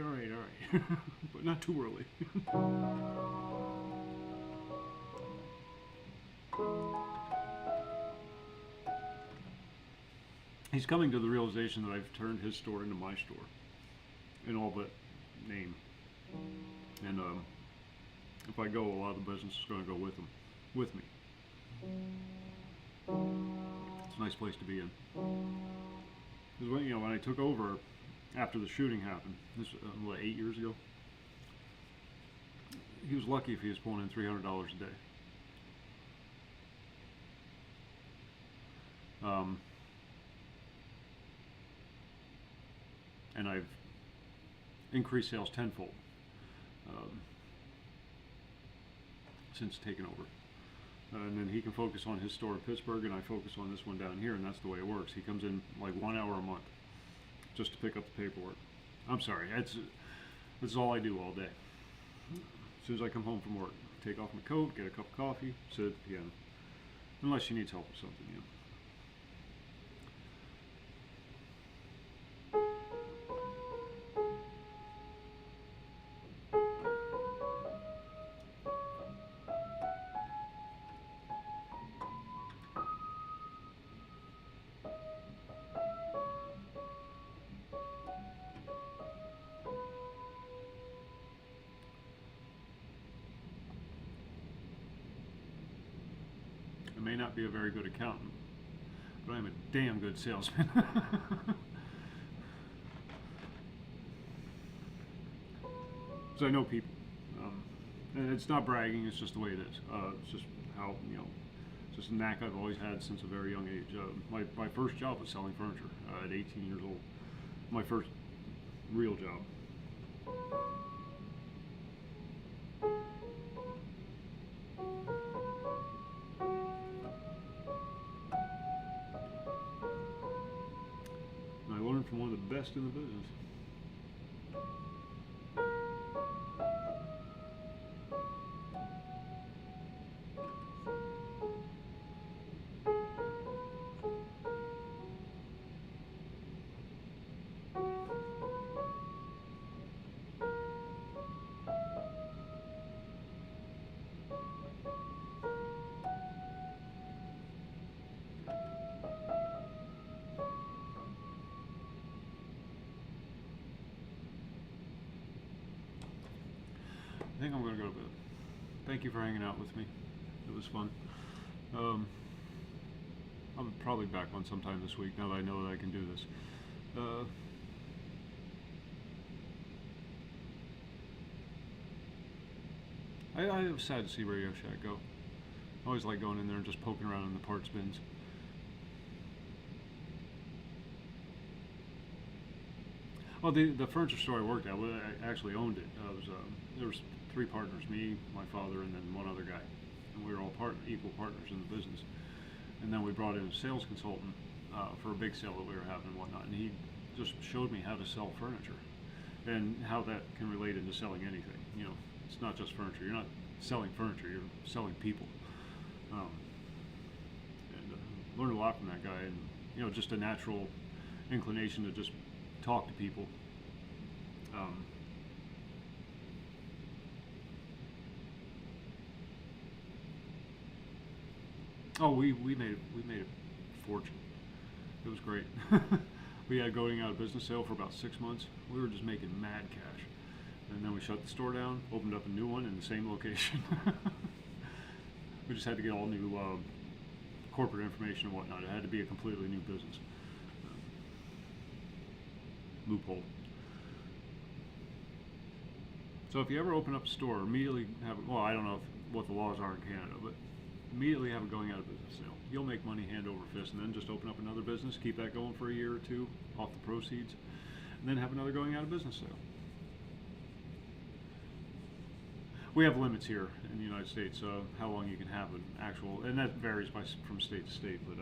But not too early. He's coming to the realization that I've turned his store into my store. In all but name. And if I go, a lot of the business is going to go with him. With me. It's a nice place to be in. Because when I took over after the shooting happened, this was 8 years ago. He was lucky if he was pulling in $300 a day. And I've increased sales tenfold since taking over. And then he can focus on his store in Pittsburgh, and I focus on this one down here, and that's the way it works. He comes in like 1 hour a month just to pick up the paperwork. I'm sorry, that's all I do all day. As soon as I come home from work, take off my coat, get a cup of coffee, sit at the piano. Unless she needs help with something, you know. I may not be a very good accountant, but I'm a damn good salesman. because I know people. And it's not bragging, it's just the way it is. It's just how, it's just a knack I've always had since a very young age. My first job was selling furniture at 18 years old. My first real job. And I learned from one of the best in the business. I think I'm going to go to bed. Thank you for hanging out with me. It was fun. I'll be probably back on sometime this week now that I know that I can do this. I was sad to see Radio Shack go. I always like going in there and just poking around in the parts bins. Well, the furniture store I worked at, I actually owned it. There was 3 partners, me, my father, and then one other guy. And we were all equal partners in the business. And then we brought in a sales consultant for a big sale that we were having and whatnot. And he just showed me how to sell furniture and how that can relate into selling anything. It's not just furniture. You're not selling furniture, you're selling people. Learned a lot from that guy, and just a natural inclination to just talk to people. We made a fortune. It was great. We had going out of business sale for about 6 months. We were just making mad cash, and then we shut the store down, opened up a new one in the same location. We just had to get all new corporate information and whatnot. It had to be a completely new business. Loophole. So if you ever open up a store, immediately have, well, I don't know what the laws are in Canada, but immediately have a going out of business sale. You'll make money hand over fist, and then just open up another business, keep that going for a year or 2 off the proceeds, and then have another going out of business sale. We have limits here in the United States, how long you can have an actual, and that varies from state to state, but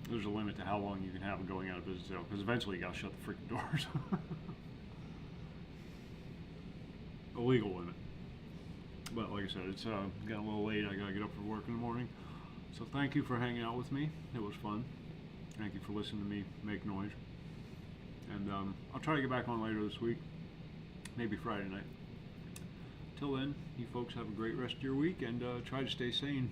there's a limit to how long you can have a going out of business sale, because eventually you gotta shut the freaking doors. A legal limit. But like I said, it's getting a little late. I gotta get up for work in the morning. So thank you for hanging out with me. It was fun. Thank you for listening to me make noise. And I'll try to get back on later this week, maybe Friday night. Till then, you folks have a great rest of your week, and try to stay sane.